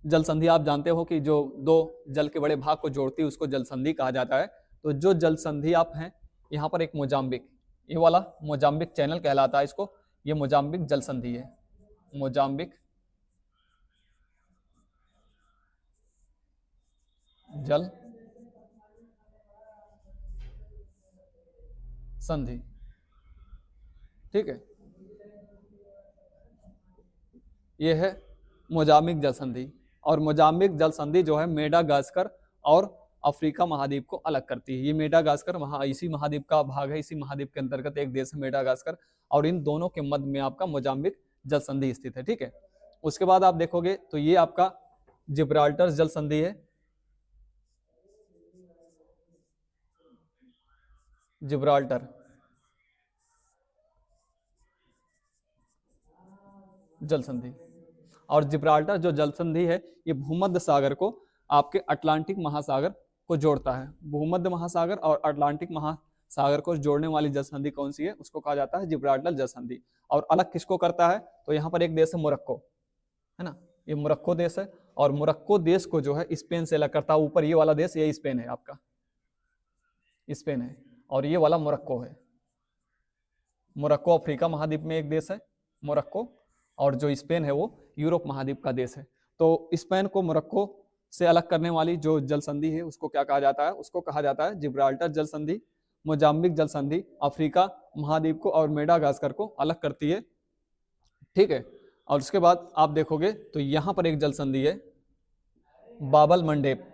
जल संधि आप जानते हो कि जो दो जल के बड़े भाग को जोड़ती है उसको जल संधि कहा जाता है। तो जो जल संधि आप हैं, यहाँ पर एक मोजाम्बिक, ये वाला मोजाम्बिक चैनल कहलाता है इसको, ये मोजाम्बिक जल संधि है, मोजाम्बिक जल संधि, ठीक है। ये है मोजाम्बिक जल संधि, और मोजाम्बिक जल संधि जो है मेडागास्कर और अफ्रीका महाद्वीप को अलग करती है। ये मेडागास्कर इसी महाद्वीप का भाग है, इसी महाद्वीप के अंतर्गत एक देश है मेडागास्कर, और इन दोनों के मध्य में आपका मोजाम्बिक जल संधि स्थित है, ठीक है। उसके बाद आप देखोगे तो ये आपका जिब्राल्टर जल संधि है, जिब्राल्टर जल संधि। और जिब्राल्टर जो जल संधि है ये भूमध्य सागर को आपके अटलांटिक महासागर को जोड़ता है। भूमध्य महासागर और अटलांटिक महासागर को जोड़ने वाली जल संधि कौन सी है, उसको कहा जाता है जिब्राल्टर जल संधि। और अलग किसको करता है, तो यहाँ पर एक देश है मोरक्को, है ना, ये मोरक्को देश है, और मोरक्को देश को जो है स्पेन से अलग करता है। ऊपर ये वाला देश ये स्पेन है, आपका स्पेन है, और ये वाला मोरक्को है। मोरक्को अफ्रीका महाद्वीप में एक देश है मोरक्को, और जो स्पेन है वो यूरोप महाद्वीप का देश है। तो स्पेन को मोरक्को से अलग करने वाली जो जल संधि है उसको क्या कहा जाता है, उसको कहा जाता है जिब्राल्टर जल संधि। मोजाम्बिक जल संधि अफ्रीका महाद्वीप को और मेडागास्कर को अलग करती है, ठीक है। और उसके बाद आप देखोगे तो यहाँ पर एक जल संधि है बाबल मंडेप,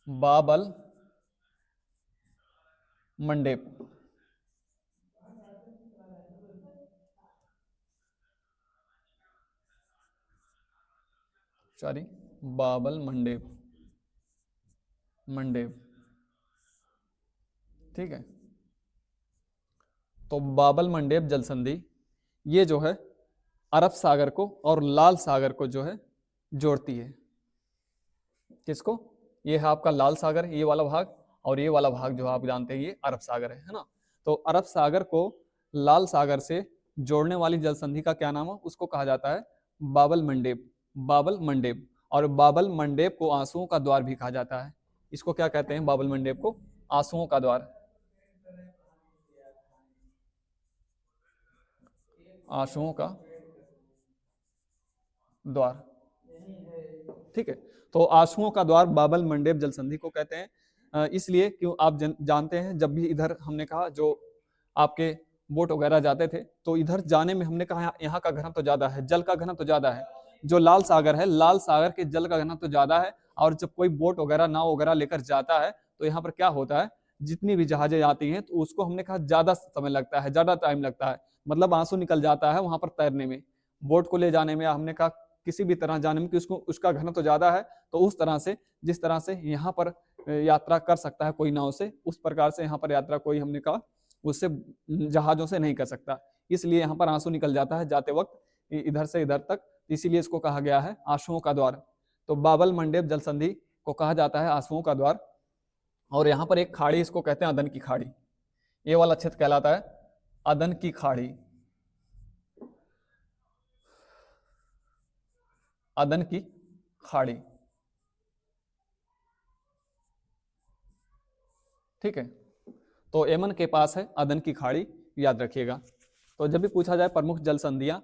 बाबल मंडेप, सॉरी बाबल मंडेप, मंडेप, ठीक है। तो बाबल मंडेप जल संधि ये जो है अरब सागर को और लाल सागर को जो है जोड़ती है। किसको, ये है आपका लाल सागर ये वाला भाग, और ये वाला भाग जो आप जानते हैं ये अरब सागर है ना। तो अरब सागर को लाल सागर से जोड़ने वाली जल संधि का क्या नाम है, उसको कहा जाता है बाबल मंडेप, बाबल मंडेप। और बाबल मंडेप को आंसुओं का द्वार भी कहा जाता है। इसको क्या कहते हैं, बाबल मंडेप को आंसुओं का द्वार, आंसुओं का द्वार। ठीक है, तो आंसुओं का द्वार बाबल मंडेप जल संधि को कहते हैं। इसलिए क्यों आप जानते हैं, जब भी इधर हमने कहा जो आपके बोट वगैरह जाते थे, तो इधर जाने में हमने कहा यहाँ का घनत्व तो ज्यादा है, जल का घनत्व तो ज्यादा है। जो लाल सागर है, लाल सागर के जल का घनत्व तो ज्यादा है, और जब कोई बोट वगैरह नाव वगैरह लेकर जाता है तो यहाँ पर क्या होता है, जितनी भी जहाजें आती हैं तो उसको हमने कहा ज्यादा समय लगता है, ज्यादा टाइम लगता है, मतलब आंसू निकल जाता है वहां पर तैरने में, बोट को ले जाने में, हमने कहा किसी भी तरह जाने में कि उसको उसका घनत्व तो ज्यादा है। तो उस तरह से जिस तरह से यहाँ पर यात्रा कर सकता है कोई नाव से, उस प्रकार से यहाँ पर यात्रा कोई हमने कहा उससे जहाजों से नहीं कर सकता, इसलिए यहाँ पर आंसू निकल जाता है जाते वक्त इधर से इधर तक, इसीलिए इसको कहा गया है आंसुओं का द्वार। तो बाबल मंडेप जल संधि को कहा जाता है आंसुओं का द्वार। और यहाँ पर एक खाड़ी, इसको कहते हैं अदन की खाड़ी, ये वाला क्षेत्र कहलाता है अदन की खाड़ी, अदन की खाड़ी। ठीक है, तो यमन के पास है अदन की खाड़ी, याद रखिएगा। तो जब भी पूछा जाए प्रमुख जल संधियां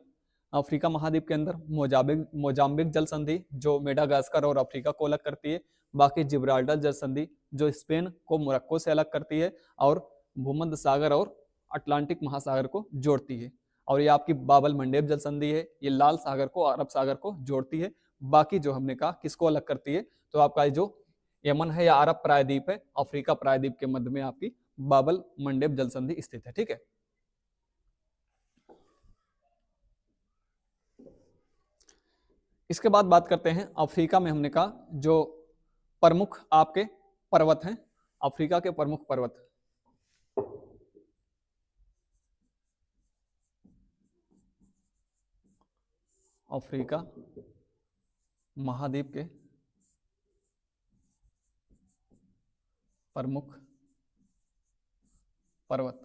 अफ्रीका महाद्वीप के अंदर, मोजाम्बिक जल संधि जो मेडागास्कर और अफ्रीका को अलग करती है, बाकी जिब्राल्टर जल संधि जो स्पेन को मोरक्को से अलग करती है, और भूमध्य सागर और अटलांटिक महासागर को जोड़ती है। और ये आपकी बाबल मंडेप जल संधि है, ये लाल सागर को अरब सागर को जोड़ती है। बाकी जो हमने कहा किसको अलग करती है, तो आपका जो यमन है या अरब प्रायद्वीप है, अफ्रीका प्रायद्वीप के मध्य में आपकी बाबल मंडेप जल संधि स्थित है। ठीक है, इसके बाद बात करते हैं अफ्रीका में हमने कहा जो प्रमुख आपके पर्वत हैं, अफ्रीका के प्रमुख पर्वत, अफ्रीका महाद्वीप के प्रमुख पर्वत।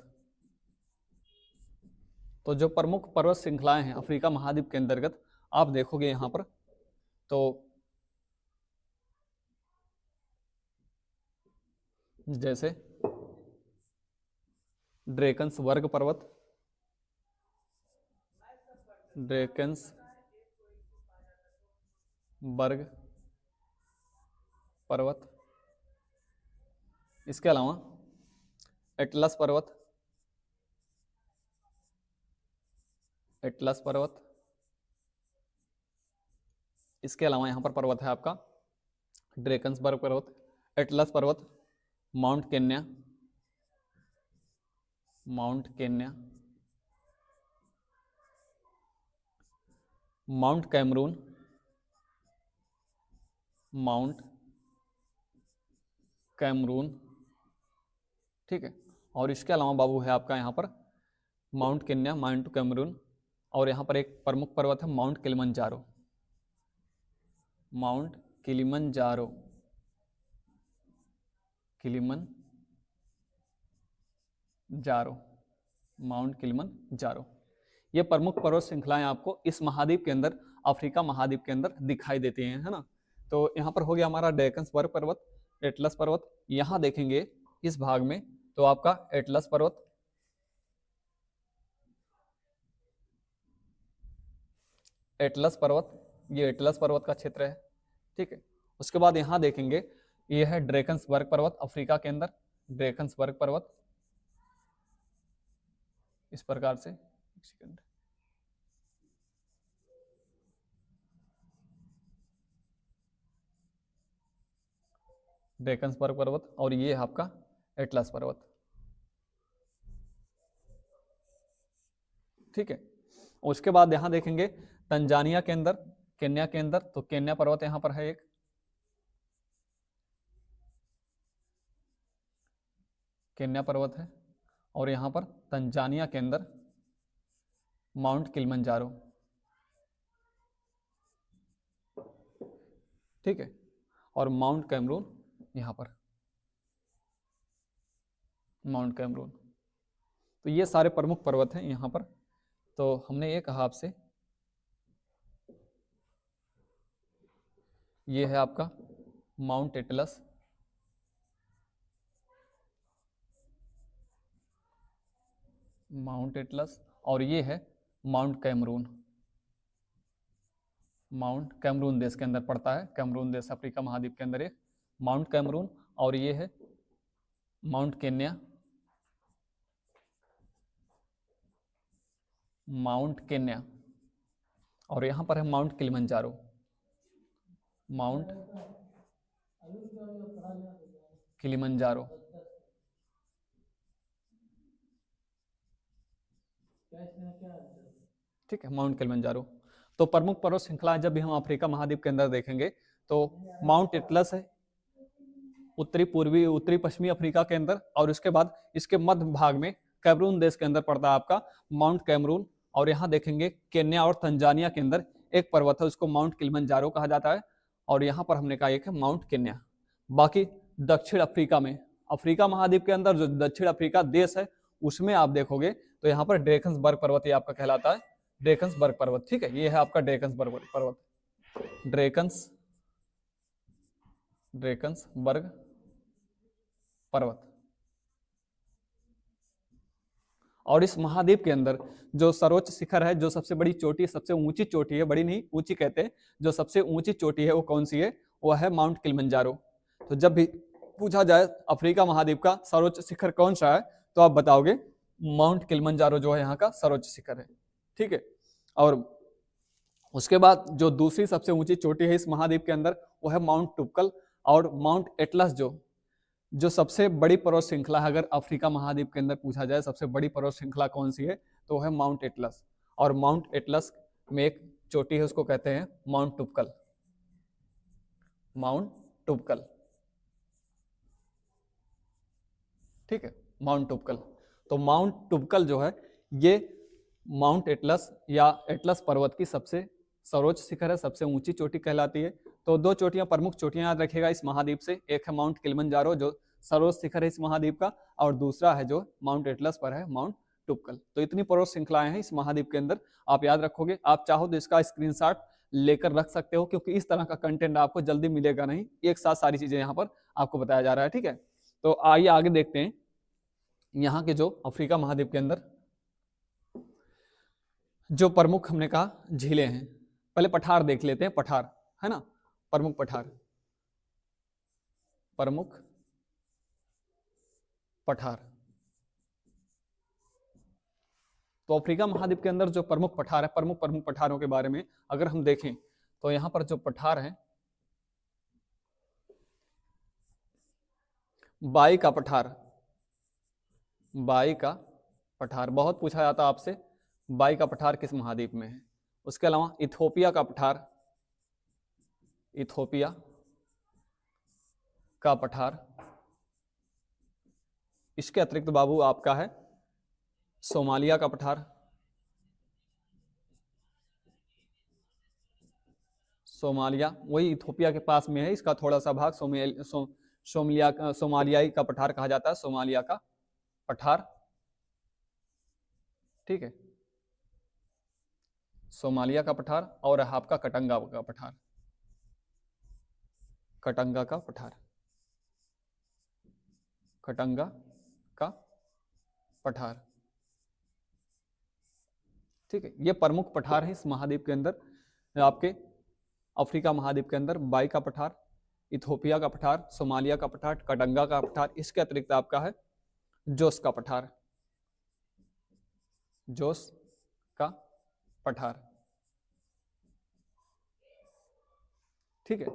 तो जो प्रमुख पर्वत श्रृंखलाएं हैं अफ्रीका महाद्वीप के अंतर्गत, आप देखोगे यहां पर, तो जैसे ड्रेकन्स वर्ग पर्वत, ड्रेकन्स वर्ग पर्वत, इसके अलावा एटलस पर्वत, एटलस पर्वत, इसके अलावा यहां पर पर्वत है आपका ड्रेकन्सबर्ग पर्वत, एटलस पर्वत, Mount Kenya, Mount Kenya, Mount Cameroon, Mount Cameroon. ठीक है, और इसके अलावा बाबू है आपका यहाँ पर माउंट केन्या, माउंट कैमरून, और यहाँ पर एक प्रमुख पर्वत है mount Kilimanjaro, mount Kilimanjaro, Kilimanjaro, mount Kilimanjaro. ये प्रमुख पर्वत श्रृंखलाएं आपको इस महाद्वीप के अंदर, अफ्रीका महाद्वीप के अंदर दिखाई देती हैं, है ना। तो यहाँ पर हो गया हमारा ड्रेकन्सबर्ग पर्वत, एटलस पर्वत। यहाँ देखेंगे इस भाग में तो आपका एटलस पर्वत, एटलस पर्वत, ये एटलस पर्वत का क्षेत्र है। ठीक है, उसके बाद यहाँ देखेंगे ये है ड्रेकन्सबर्ग पर्वत अफ्रीका के अंदर, ड्रेकन्सबर्ग पर्वत इस प्रकार से, एक सेकंड, ड्रेकन्सबर्ग पर्वत, और ये है आपका एटलस पर्वत। ठीक है, उसके बाद यहाँ देखेंगे तंजानिया के अंदर, केन्या के अंदर, तो केन्या पर्वत यहाँ पर है एक, केन्या पर्वत है, और यहाँ पर तंजानिया के अंदर माउंट किलिमंजारो। ठीक है, और माउंट कैमरून यहाँ पर, माउंट कैमरून। तो ये सारे प्रमुख पर्वत हैं यहाँ पर। तो हमने ये कहा आपसे, ये है आपका माउंट एटलस, माउंट एटलस, और ये है माउंट कैमरून। माउंट कैमरून देश के अंदर पड़ता है, कैमरून देश अफ्रीका महाद्वीप के अंदर एक माउंट कैमरून, और ये है माउंट केन्या। माउंट केन्या, और यहां पर है माउंट किलिमंजारो। माउंट किलिमंजारो, ठीक है, माउंट किलिमंजारो। तो प्रमुख पर्वत श्रृंखला जब भी हम अफ्रीका महाद्वीप के अंदर देखेंगे तो माउंट एटलस है उत्तरी पूर्वी उत्तरी पश्चिमी अफ्रीका के अंदर, और उसके बाद इसके मध्य भाग में कैमरून देश के अंदर पड़ता है आपका माउंट कैमरून। और यहाँ देखेंगे केन्या और तंजानिया के अंदर एक पर्वत है, उसको माउंट किलिमंजारो कहा जाता है, और यहाँ पर हमने कहा एक है माउंट केन्या। बाकी दक्षिण अफ्रीका में, अफ्रीका महाद्वीप के अंदर जो दक्षिण अफ्रीका देश है उसमें आप देखोगे तो यहाँ पर ड्रेकन्सबर्ग पर्वत ये आपका कहलाता है, ड्रेकन्सबर्ग पर्वत, ठीक है, ये है आपका ड्रेकन्सबर्ग पर्वत, ड्रेकन्सबर्ग पर्वत। और इस महाद्वीप के अंदर जो सर्वोच्च शिखर है, जो सबसे बड़ी चोटी, सबसे ऊंची चोटी है, बड़ी नहीं ऊंची कहते हैं, जो सबसे ऊंची चोटी है वो कौन सी है, वो है माउंट किलिमंजारो। तो जब भी पूछा जाए अफ्रीका महाद्वीप का सर्वोच्च शिखर कौन सा है तो आप बताओगे माउंट किलिमंजारो जो है यहाँ का सर्वोच्च शिखर है, ठीक है। और उसके बाद जो दूसरी सबसे ऊंची चोटी है इस महाद्वीप के अंदर वो है माउंट टुपकल, और माउंट एटलस जो सबसे बड़ी पर्वत श्रृंखला है, अगर अफ्रीका महाद्वीप के अंदर पूछा जाए सबसे बड़ी पर्वत श्रृंखला कौन सी है तो है माउंट एटलस। और माउंट एटलस में एक चोटी है उसको कहते हैं माउंट टुपकल, माउंट टुपकल, ठीक है, माउंट टुपकल। तो माउंट टुपकल जो है ये माउंट एटलस या एटलस पर्वत की सबसे सर्वोच्च शिखर है, सबसे ऊंची चोटी कहलाती है। तो दो चोटियां, प्रमुख चोटियां याद रखिएगा इस महाद्वीप से, एक है माउंट किलिमंजारो जो सर्वोच्च शिखर है इस महाद्वीप का, और दूसरा है जो माउंट एटलस पर है माउंट टुपकल। तो इतनी पर्वत श्रृंखलाएं हैं इस महाद्वीप के अंदर, आप याद रखोगे। आप चाहो तो इसका स्क्रीनशॉट लेकर रख सकते हो, क्योंकि इस तरह का कंटेंट आपको जल्दी मिलेगा नहीं, एक साथ सारी चीजें यहाँ पर आपको बताया जा रहा है, ठीक है। तो आइए आगे देखते हैं यहाँ के जो अफ्रीका महाद्वीप के अंदर जो प्रमुख हमने कहा झीलें हैं। पहले पठार देख लेते हैं, पठार है ना, प्रमुख पठार, प्रमुख पठार। तो अफ्रीका महाद्वीप के अंदर जो प्रमुख पठार है, प्रमुख पठारों के बारे में अगर हम देखें तो यहाँ पर जो पठार है, बाई का पठार, बाई का पठार बहुत पूछा जाता है आपसे, बाई का पठार किस महाद्वीप में है। उसके अलावा इथोपिया का पठार, इथोपिया का पठार। इसके अतिरिक्त बाबू आपका है सोमालिया का पठार, सोमालिया वही इथोपिया के पास में है, इसका थोड़ा सा भाग सोमालियाई का पठार कहा जाता है, सोमालिया का पठार, ठीक है, सोमालिया का पठार। और आपका कटंगा का पठार, कटंगा का पठार, कटंगा का पठार, ठीक है। ये प्रमुख पठार है इस महाद्वीप के अंदर, आपके अफ्रीका महाद्वीप के अंदर। बाई का पठार, इथोपिया का पठार, सोमालिया का पठार, कटंगा का पठार। इसके अतिरिक्त आपका है जोस का पठार, जोस का पठार, ठीक है।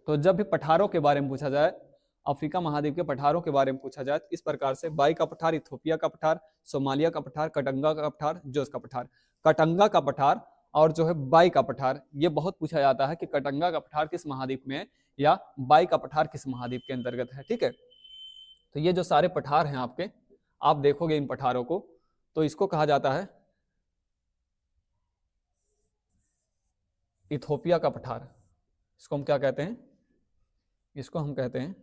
तो जब भी पठारों के बारे में पूछा जाए, अफ्रीका महाद्वीप के पठारों के बारे में पूछा जाए, इस प्रकार से बाई का पठार, इथोपिया का पठार, सोमालिया का पठार, कटंगा का पठार, जोस का पठार। कटंगा का पठार और जो है बाई का पठार, ये बहुत पूछा जाता है कि कटंगा का पठार किस महाद्वीप में है या बाई का पठार किस महाद्वीप के अंतर्गत है, ठीक है। तो ये जो सारे पठार हैं आपके, आप देखोगे इन पठारों को तो इसको कहा जाता है इथोपिया का पठार। इसको हम क्या कहते हैं, इसको हम कहते हैं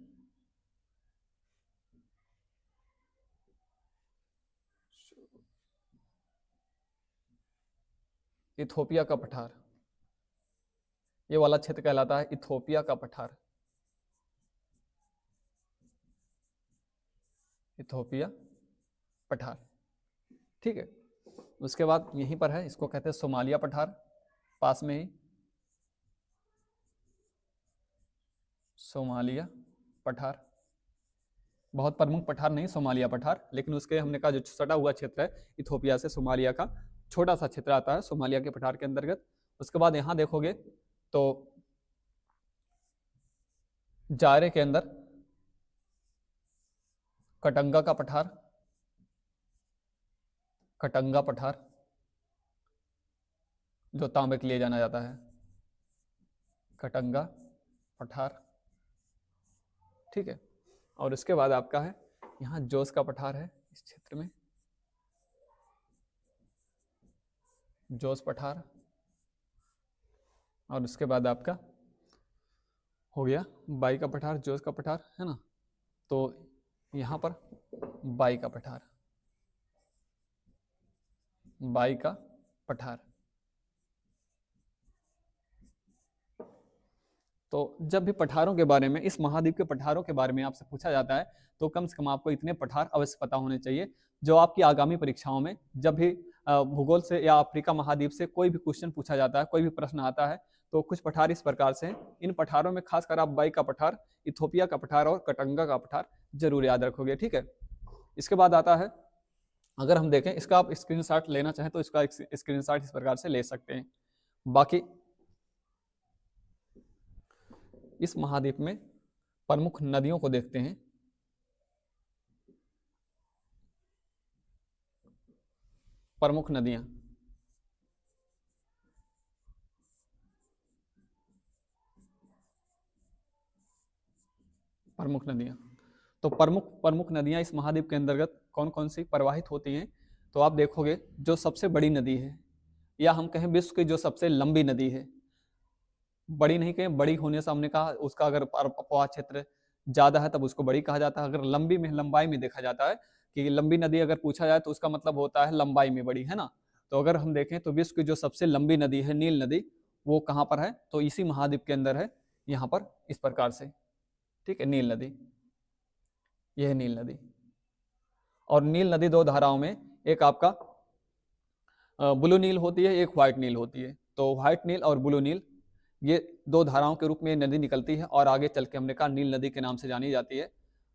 इथोपिया का पठार। ये वाला क्षेत्र कहलाता है इथोपिया का पठार, इथोपिया पठार, ठीक है। उसके बाद यहीं पर है, इसको कहते हैं सोमालिया पठार, पास में ही सोमालिया पठार, बहुत प्रमुख पठार नहीं सोमालिया पठार, लेकिन उसके हमने कहा जो सटा हुआ क्षेत्र है इथोपिया से सोमालिया का छोटा सा क्षेत्र आता है सोमालिया के पठार के अंतर्गत। उसके बाद यहां देखोगे तो जारे के अंदर कटंगा का पठार, कटंगा पठार जो तांबे के लिए जाना जाता है, कटंगा पठार, ठीक है। और इसके बाद आपका है यहाँ जोस का पठार है, इस क्षेत्र में जोस पठार। और उसके बाद आपका हो गया बाई का पठार, जोस का पठार है ना, तो यहाँ पर बाई का पठार, बाई का पठार। तो जब भी पठारों के बारे में, इस महाद्वीप के पठारों के बारे में आपसे पूछा जाता है तो कम से कम आपको इतने पठार अवश्य पता होने चाहिए, जो आपकी आगामी परीक्षाओं में जब भी भूगोल से या अफ्रीका महाद्वीप से कोई भी क्वेश्चन पूछा जाता है, कोई भी प्रश्न आता है, तो कुछ पठार इस प्रकार से हैं। इन पठारों में खासकर आप बाई का पठार, इथोपिया का पठार और कटंगा का पठार जरूर याद रखोगे, ठीक है। इसके बाद आता है, अगर हम देखें इसका आप स्क्रीनशॉट लेना चाहें तो इसका स्क्रीनशॉट इस प्रकार से ले सकते हैं। बाकी इस महाद्वीप में प्रमुख नदियों को देखते हैं। प्रमुख नदियां, प्रमुख नदियां, तो प्रमुख नदियां इस महाद्वीप के अंतर्गत कौन कौन सी प्रवाहित होती हैं, तो आप देखोगे जो सबसे बड़ी नदी है, या हम कहें विश्व की जो सबसे लंबी नदी है, बड़ी नहीं कहें, बड़ी होने से हमने कहा उसका अगर अपवाह क्षेत्र ज्यादा है तब उसको बड़ी कहा जाता है। अगर लंबी में, लंबाई में देखा जाता है कि लंबी नदी अगर पूछा जाए तो उसका मतलब होता है लंबाई में बड़ी, है ना। तो अगर हम देखें तो विश्व की जो सबसे लंबी नदी है नील नदी, वो कहाँ पर है, तो इसी महाद्वीप के अंदर है, यहाँ पर इस प्रकार से, ठीक है। नील नदी, यह है नील नदी। और नील नदी दो धाराओं में, एक आपका ब्लू नील होती है, एक व्हाइट नील होती है। तो व्हाइट नील और ब्लू नील ये दो धाराओं के रूप में नदी निकलती है, और आगे चल के हमने कहा नील नदी के नाम से जानी जाती है।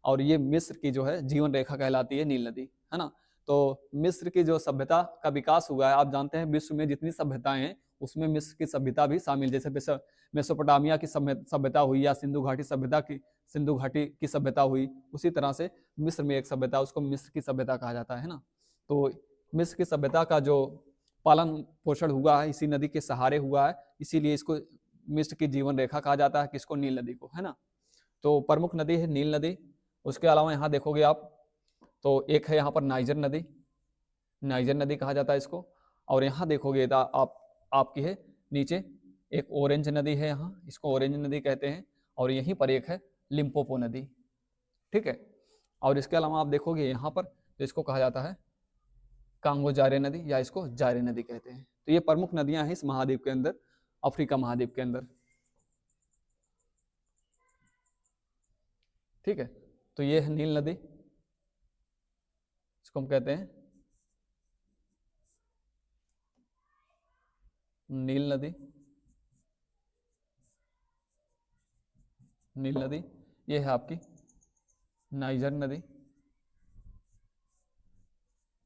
और ये मिस्र की जो है जीवन रेखा कहलाती है नील नदी, है ना। तो मिस्र की जो सभ्यता का विकास हुआ है, आप जानते हैं विश्व में जितनी सभ्यताएं हैं उसमें मिस्र की सभ्यता भी शामिल, जैसे मेसोपोटामिया की सभ्यता हुई, या सिंधु घाटी की सभ्यता हुई, उसी तरह से मिस्र में एक सभ्यता, उसको मिस्र की सभ्यता कहा जाता है ना। तो मिस्र की सभ्यता का जो पालन पोषण हुआ है इसी नदी के सहारे हुआ है, इसीलिए इसको मिस्र की जीवन रेखा कहा जाता है, किसको, नील नदी को, है ना। तो प्रमुख नदी है नील नदी। उसके अलावा यहाँ देखोगे आप तो एक है यहाँ पर नाइजर नदी, नाइजर नदी कहा जाता है इसको। और यहाँ देखोगे तो आप आपकी है नीचे एक ऑरेंज नदी है, यहाँ इसको ऑरेंज नदी कहते हैं। और यहीं पर एक है लिम्पोपो नदी, ठीक है। और इसके अलावा आप देखोगे यहाँ पर तो इसको कहा जाता है कांगो जारे नदी, या इसको जारे नदी कहते हैं। तो ये प्रमुख नदियां हैं इस महाद्वीप के अंदर, अफ्रीका महाद्वीप के अंदर, ठीक है। तो ये है नील नदी, इसको हम कहते हैं नील नदी, नील नदी। ये है आपकी नाइजर नदी,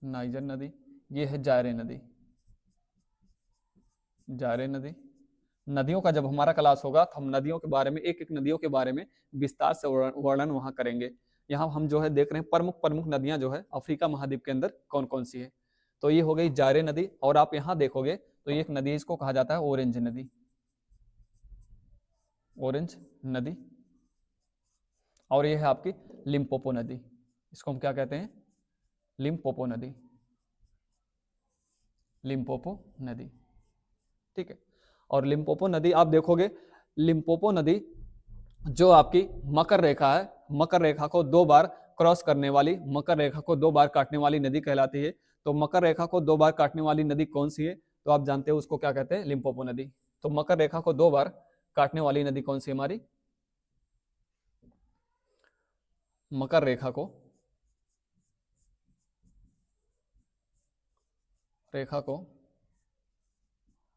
नाइजर नदी। ये है जारे नदी, जारे नदी। नदियों का जब हमारा क्लास होगा तो हम नदियों के बारे में, एक एक नदियों के बारे में विस्तार से वर्णन वहां करेंगे। यहाँ हम जो है देख रहे हैं प्रमुख प्रमुख नदियां जो है अफ्रीका महाद्वीप के अंदर कौन कौन सी है। तो ये हो गई जारे नदी। और आप यहाँ देखोगे तो एक नदी, इसको कहा जाता है ऑरेंज नदी, ऑरेंज नदी। और ये है आपकी लिम्पोपो नदी, इसको हम क्या कहते हैं, लिम्पोपो नदी, लिम्पोपो नदी, ठीक है। और लिम्पोपो नदी आप देखोगे, लिम्पोपो नदी जो आपकी मकर रेखा है, मकर रेखा को दो बार क्रॉस करने वाली, मकर रेखा को दो बार काटने वाली नदी कहलाती है। तो मकर रेखा को दो बार काटने वाली नदी कौन सी है, तो आप जानते हो उसको क्या कहते हैं, लिम्पोपो नदी। तो मकर रेखा को दो बार काटने वाली नदी कौन सी है हमारी, मकर रेखा को रेखा को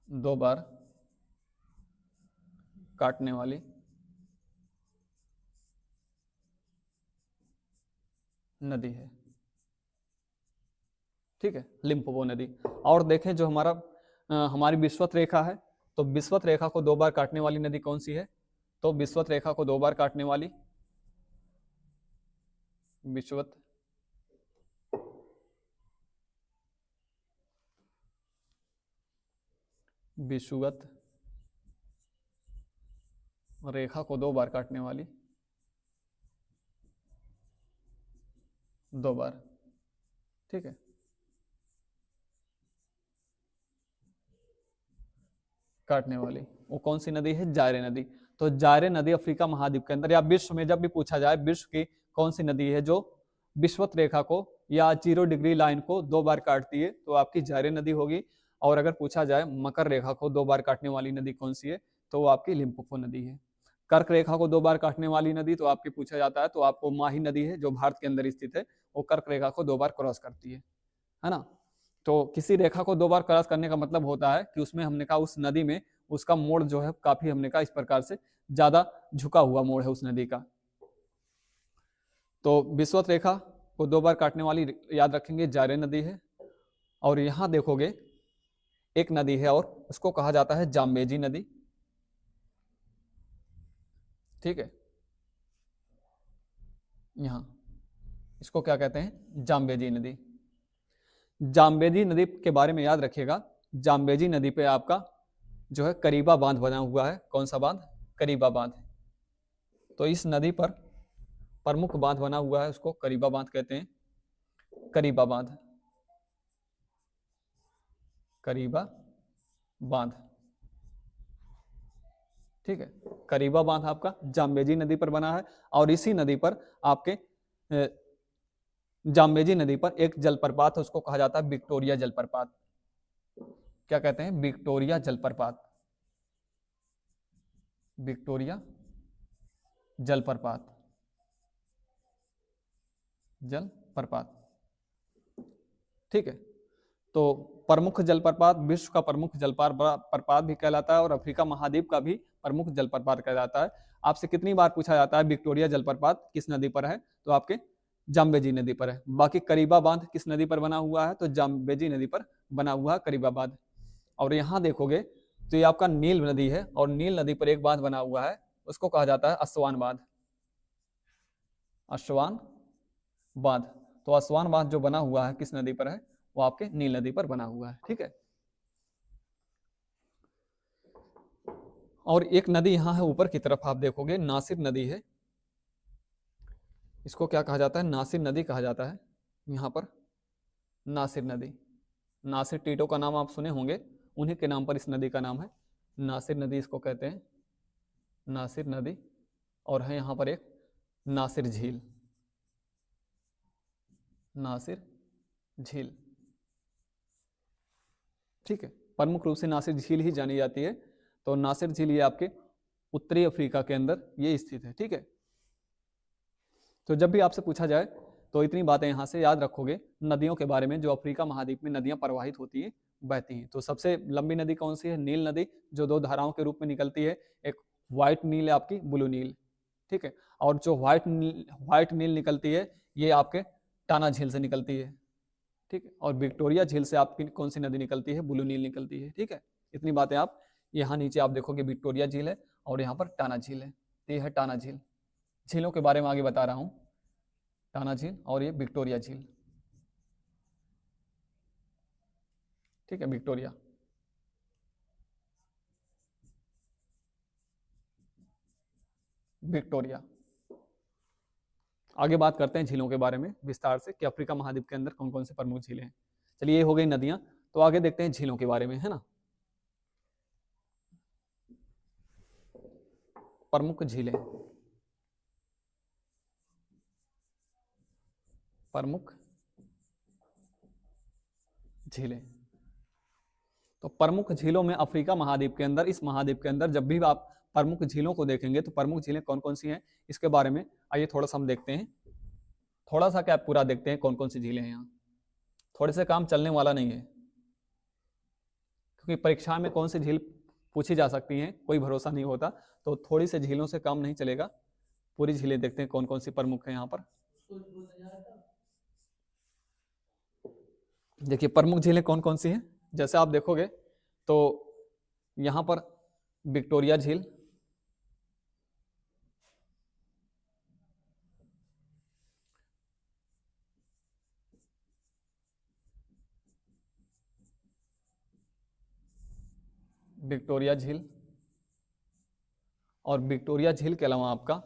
2 बार काटने वाली नदी है। ठीक है, लिम्पोपो नदी। और देखें जो हमारी विषुवत रेखा है, तो विषुवत रेखा को 2 बार काटने वाली नदी कौन सी है? तो विषुवत रेखा को 2 बार काटने वाली विषुवत विषुवत रेखा को 2 बार काटने वाली 2 बार। ठीक है, काटने वाली वो कौन सी नदी है? जायरे नदी। तो जायरे नदी अफ्रीका महाद्वीप के अंदर या विश्व में जब भी पूछा जाए विश्व की कौन सी नदी है जो विषुवत रेखा को या 0 डिग्री लाइन को 2 बार काटती है, तो आपकी जायरे नदी होगी। और अगर पूछा जाए मकर रेखा को 2 बार काटने वाली नदी कौन सी है, तो वो आपकी लिम्पोपो नदी है। कर्क रेखा को 2 बार काटने वाली नदी तो आपके पूछा जाता है, तो आपको माही नदी है जो भारत के अंदर स्थित है, वो कर्क रेखा को 2 बार क्रॉस करती है ना। तो किसी रेखा को 2 बार क्रॉस करने का मतलब होता है कि उसमें हमने कहा उस नदी में उसका मोड़ जो है काफी हमने कहा इस प्रकार से ज्यादा झुका हुआ मोड़ है उस नदी का। तो विषुवत रेखा को 2 बार काटने वाली याद रखेंगे जायरे नदी है। और यहां देखोगे एक नदी है और उसको कहा जाता है जाम्बेजी नदी। ठीक है, यहां इसको क्या कहते हैं? जाम्बेजी नदी। जाम्बेजी नदी के बारे में याद रखिएगा, जाम्बेजी नदी पे आपका जो है करीबा बांध बना हुआ है। कौन सा बांध? करीबा बांध। तो इस नदी पर प्रमुख बांध बना हुआ है, उसको करीबा बांध कहते हैं। करीबा बांध, करीबा बांध। ठीक है, करीबा बांध आपका जाम्बेजी नदी पर बना है। और इसी नदी पर आपके जाम्बेजी नदी पर एक जलप्रपात है, उसको कहा जाता है विक्टोरिया जलप्रपात। क्या कहते हैं? विक्टोरिया जलप्रपात। विक्टोरिया जलप्रपात, जलप्रपात। ठीक है, तो प्रमुख जलप्रपात विश्व का प्रमुख जलप्रपात भी कहलाता है और अफ्रीका महाद्वीप का भी प्रमुख जलप्रपात कहलाता है। आपसे कितनी बार पूछा जाता है विक्टोरिया जलप्रपात किस नदी पर है, तो आपके जाम्बेजी नदी पर है। बाकी करीबा बांध किस नदी पर बना हुआ है, तो जाम्बेजी नदी पर बना हुआ है करीबा बांध। और यहाँ देखोगे तो ये आपका नील नदी है और नील नदी पर एक बांध बना हुआ है, उसको कहा जाता है अस्वान बांध। अस्वान बांध। तो अस्वान बांध जो बना हुआ है किस नदी पर है, वो आपके नील नदी पर बना हुआ है। ठीक है, और एक नदी यहां है ऊपर की तरफ आप देखोगे नासिर नदी है। इसको क्या कहा जाता है? नासिर नदी कहा जाता है। यहाँ पर नासिर नदी, नासिर टीटो का नाम आप सुने होंगे, उन्हीं के नाम पर इस नदी का नाम है नासिर नदी, इसको कहते हैं नासिर नदी। और है यहाँ पर एक नासिर झील, नासिर झील। ठीक है, प्रमुख रूप से नासिर झील ही जानी जाती है। तो नासिर झील ये आपके उत्तरी अफ्रीका के अंदर ये स्थित है। ठीक है, तो जब भी आपसे पूछा जाए तो इतनी बातें यहाँ से याद रखोगे नदियों के बारे में, जो अफ्रीका महाद्वीप में नदियां प्रवाहित होती हैं, बहती हैं। तो सबसे लंबी नदी कौन सी है? नील नदी, जो 2 धाराओं के रूप में निकलती है। एक व्हाइट नील है आपकी, ब्लू नील। ठीक है, और जो व्हाइट नील निकलती है ये आपके टाना झील से निकलती है। ठीक है, और विक्टोरिया झील से आपकी कौन सी नदी निकलती है? ब्लू नील निकलती है। ठीक है, इतनी बातें आप यहाँ नीचे आप देखोगे विक्टोरिया झील है और यहाँ पर टाना झील है। ये है टाना झील। झीलों के बारे में आगे बता रहा हूँ, टाना झील और ये विक्टोरिया झील। ठीक है, विक्टोरिया। विक्टोरिया। आगे बात करते हैं झीलों के बारे में विस्तार से कि अफ्रीका महाद्वीप के अंदर कौन कौन से प्रमुख झीलें हैं। चलिए, ये हो गई नदियां, तो आगे देखते हैं झीलों के बारे में, है ना। प्रमुख झीलें, प्रमुख झीलें। तो प्रमुख झीलों में अफ्रीका महाद्वीप के अंदर, इस महाद्वीप के अंदर जब भी आप प्रमुख झीलों को देखेंगे तो प्रमुख झीलें कौन कौन सी हैं इसके बारे में आइए थोड़ा सा हम देखते हैं। थोड़ा सा क्या पूरा देखते हैं कौन कौन सी झीलें हैं यहाँ, थोड़े से काम चलने वाला नहीं है। क्योंकि परीक्षा में कौन सी झील पूछी जा सकती हैं कोई भरोसा नहीं होता, तो थोड़ी से झीलों से काम नहीं चलेगा। पूरी झीलें देखते हैं कौन कौन सी प्रमुख है यहाँ पर। देखिए प्रमुख झीलें कौन कौन सी हैं, जैसे आप देखोगे तो यहाँ पर विक्टोरिया झील, विक्टोरिया झील, और विक्टोरिया झील के अलावा आपका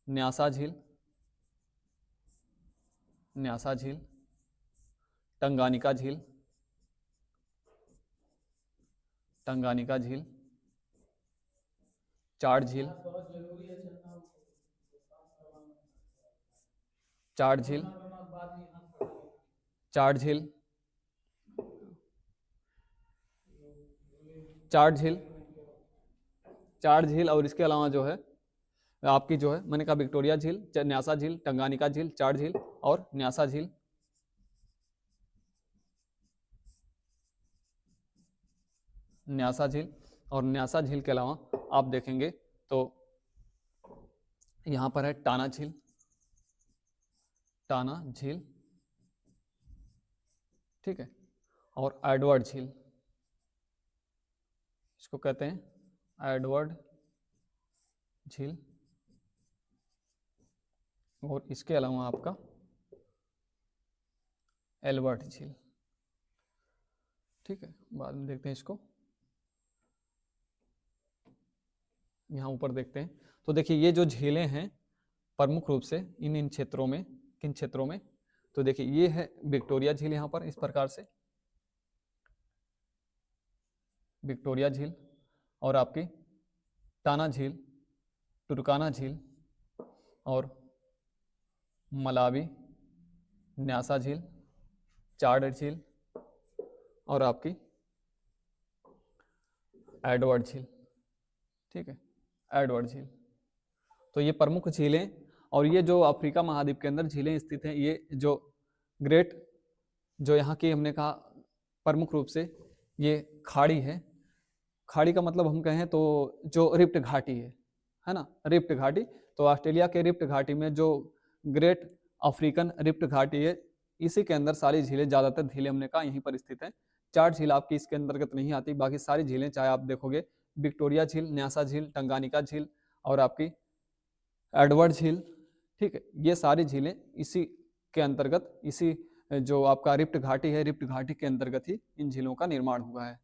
न्यासा झील, न्यासा झील, टंगानिका झील, टंगानिका झील, चार झील, चार झील, चार झील, चार झील, चार झील, और इसके अलावा जो है आपकी जो है मैंने कहा विक्टोरिया झील, न्यासा झील, टंगानिका झील, चार झील और न्यासा झील। न्यासा झील, और न्यासा झील के अलावा आप देखेंगे तो यहां पर है टाना झील, टाना झील, ठीक है, और एडवर्ड झील, इसको कहते हैं एडवर्ड झील, और इसके अलावा आपका एल्बर्ट झील, ठीक है। बाद में देखते हैं इसको, यहाँ ऊपर देखते हैं तो देखिए ये जो झीलें हैं प्रमुख रूप से इन क्षेत्रों में, किन क्षेत्रों में, तो देखिए ये है विक्टोरिया झील यहाँ पर इस प्रकार से, विक्टोरिया झील, और आपकी टाना झील, टुरकाना झील, और मलावी, न्यासा झील, चार्ड झील, और आपकी एडवर्ड झील, ठीक है, एडवर्ड झील। तो ये प्रमुख झीलें, और ये जो अफ्रीका महाद्वीप के अंदर झीलें स्थित हैं, ये जो ग्रेट, जो यहाँ की हमने कहा प्रमुख रूप से ये खाड़ी है, खाड़ी का मतलब हम कहें तो जो रिफ्ट घाटी है ना, रिफ्ट घाटी, तो ऑस्ट्रेलिया के रिफ्ट घाटी में जो ग्रेट अफ्रीकन रिफ्ट घाटी है, इसी के अंदर सारी झीलें, ज़्यादातर झीलें हमने कहा यहीं पर स्थित हैं। चार झील आपकी इसके अंतर्गत नहीं आती, बाकी सारी झीलें चाहे आप देखोगे विक्टोरिया झील, न्यासा झील, टंगानिका झील और आपकी एडवर्ड झील, ठीक है, ये सारी झीलें इसी के अंतर्गत, इसी जो आपका रिफ्ट घाटी है, रिफ्ट घाटी के अंतर्गत ही इन झीलों का निर्माण हुआ है,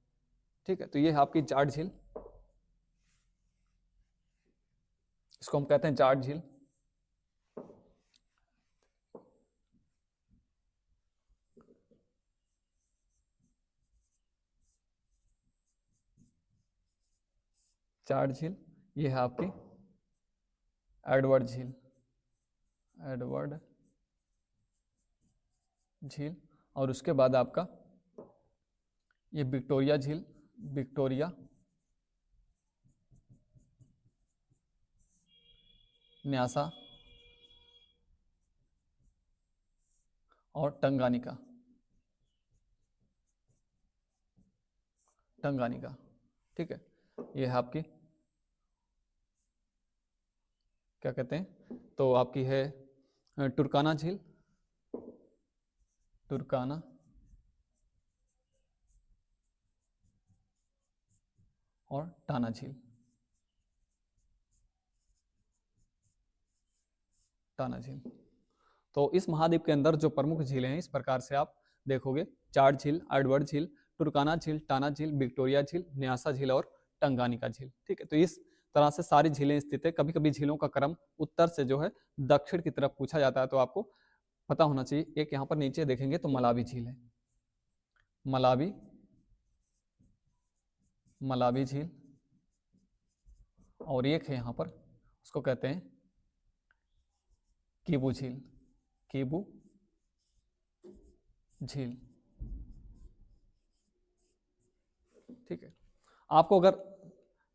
ठीक है। तो ये है आपकी जाट झील, इसको हम कहते हैं जाट झील। जाट झील, ये है आपकी एडवर्ड झील, एडवर्ड झील, और उसके बाद आपका ये विक्टोरिया झील, विक्टोरिया, न्यासा और टंगानिका, टंगानिका, ठीक है। ये है आपकी क्या कहते हैं, तो आपकी है टुरकाना झील, टुरकाना, और टाना झील, टाना झील। तो इस महाद्वीप के अंदर जो प्रमुख झीलें हैं इस प्रकार से आप देखोगे, चार झील, एडवर्ड झील, टुरकाना झील, टाना झील, विक्टोरिया झील, न्यासा झील और टंगानिका झील, ठीक है। तो इस तरह से सारी झीलें स्थित है। कभी कभी झीलों का क्रम उत्तर से जो है दक्षिण की तरफ पूछा जाता है, तो आपको पता होना चाहिए। एक यहाँ पर नीचे देखेंगे तो मलावी झील है, मलावी, मलावी झील, और एक है यहाँ पर उसको कहते हैं कीबू झील, कीबू झील, ठीक है। आपको अगर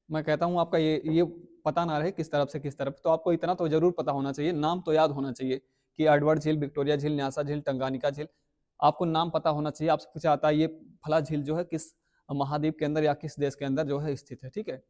मैं कहता हूं आपका ये पता ना रहे किस तरफ से किस तरफ, तो आपको इतना तो जरूर पता होना चाहिए, नाम तो याद होना चाहिए कि एडवर्ड झील, विक्टोरिया झील, न्यासा झील, टंगानिका झील, आपको नाम पता होना चाहिए। आपसे पूछा जाता है ये फला झील जो है किस महाद्वीप के अंदर या किस देश के अंदर जो है स्थित है, ठीक है।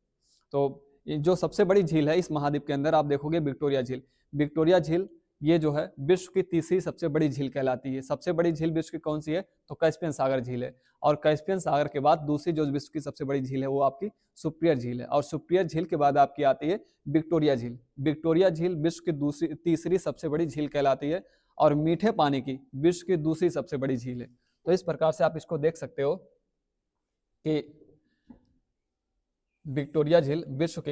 तो ये जो सबसे बड़ी झील है इस महाद्वीप के अंदर आप देखोगे विक्टोरिया झील। विक्टोरिया झील ये जो है विश्व की तीसरी सबसे बड़ी झील कहलाती है। सबसे बड़ी झील विश्व की कौन सी है, तो कैस्पियन सागर झील है। और कैस्पियन सागर के बाद दूसरी जो विश्व की सबसे बड़ी झील है वो आपकी सुप्रियर झील है। और सुप्रियर झील के बाद आपकी आती है विक्टोरिया झील। विक्टोरिया झील विश्व की तीसरी सबसे बड़ी झील कहलाती है और मीठे पानी की विश्व की दूसरी सबसे बड़ी झील है। तो इस प्रकार से आप इसको देख सकते हो कि विक्टोरिया झील विश्व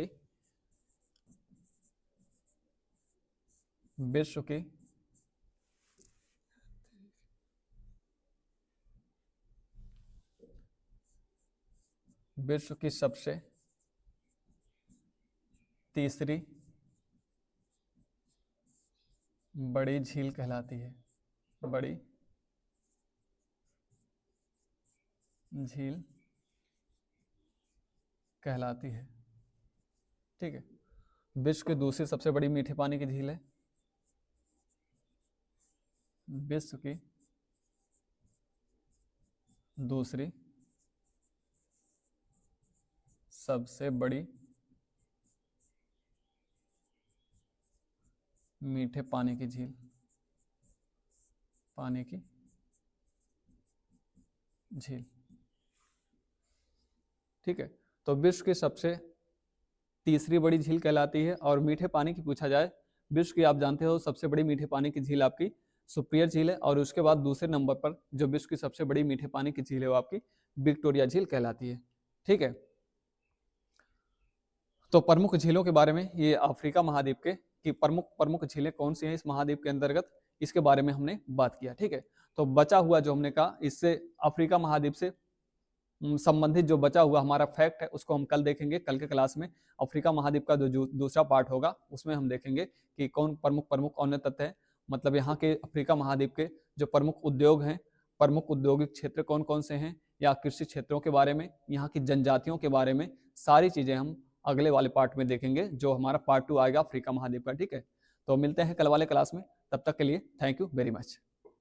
की सबसे तीसरी बड़ी झील कहलाती है, बड़ी झील कहलाती है, ठीक है। विश्व की दूसरी सबसे बड़ी मीठे पानी की झील है, विश्व की दूसरी सबसे बड़ी मीठे पानी की झील, पानी की झील, ठीक है। तो विश्व की सबसे तीसरी बड़ी झील कहलाती है। और मीठे पानी की पूछा जाए, विश्व की आप जानते हो सबसे बड़ी मीठे पानी की झील आपकी सुप्रियर झील है। और उसके बाद दूसरे नंबर पर जो विश्व की सबसे बड़ी मीठे पानी की झील है वो आपकी विक्टोरिया झील कहलाती है, ठीक है। तो प्रमुख झीलों के बारे में, ये अफ्रीका महाद्वीप के कि प्रमुख झीलें कौन सी हैं इस महाद्वीप के अंतर्गत, इसके बारे में हमने बात किया, ठीक है। तो बचा हुआ जो हमने कहा, इससे अफ्रीका महाद्वीप से संबंधित जो बचा हुआ हमारा फैक्ट है उसको हम कल देखेंगे। कल के क्लास में अफ्रीका महाद्वीप का जो दूसरा पार्ट होगा उसमें हम देखेंगे कि कौन प्रमुख अन्य तत्व है, मतलब यहाँ के अफ्रीका महाद्वीप के जो प्रमुख उद्योग हैं, प्रमुख औद्योगिक क्षेत्र कौन कौन से हैं, या कृषि क्षेत्रों के बारे में, यहाँ की जनजातियों के बारे में, सारी चीजें हम अगले वाले पार्ट में देखेंगे जो हमारा पार्ट 2 आएगा अफ्रीका महाद्वीप का, ठीक है। तो मिलते हैं कल वाले क्लास में, तब तक के लिए थैंक यू वेरी मच।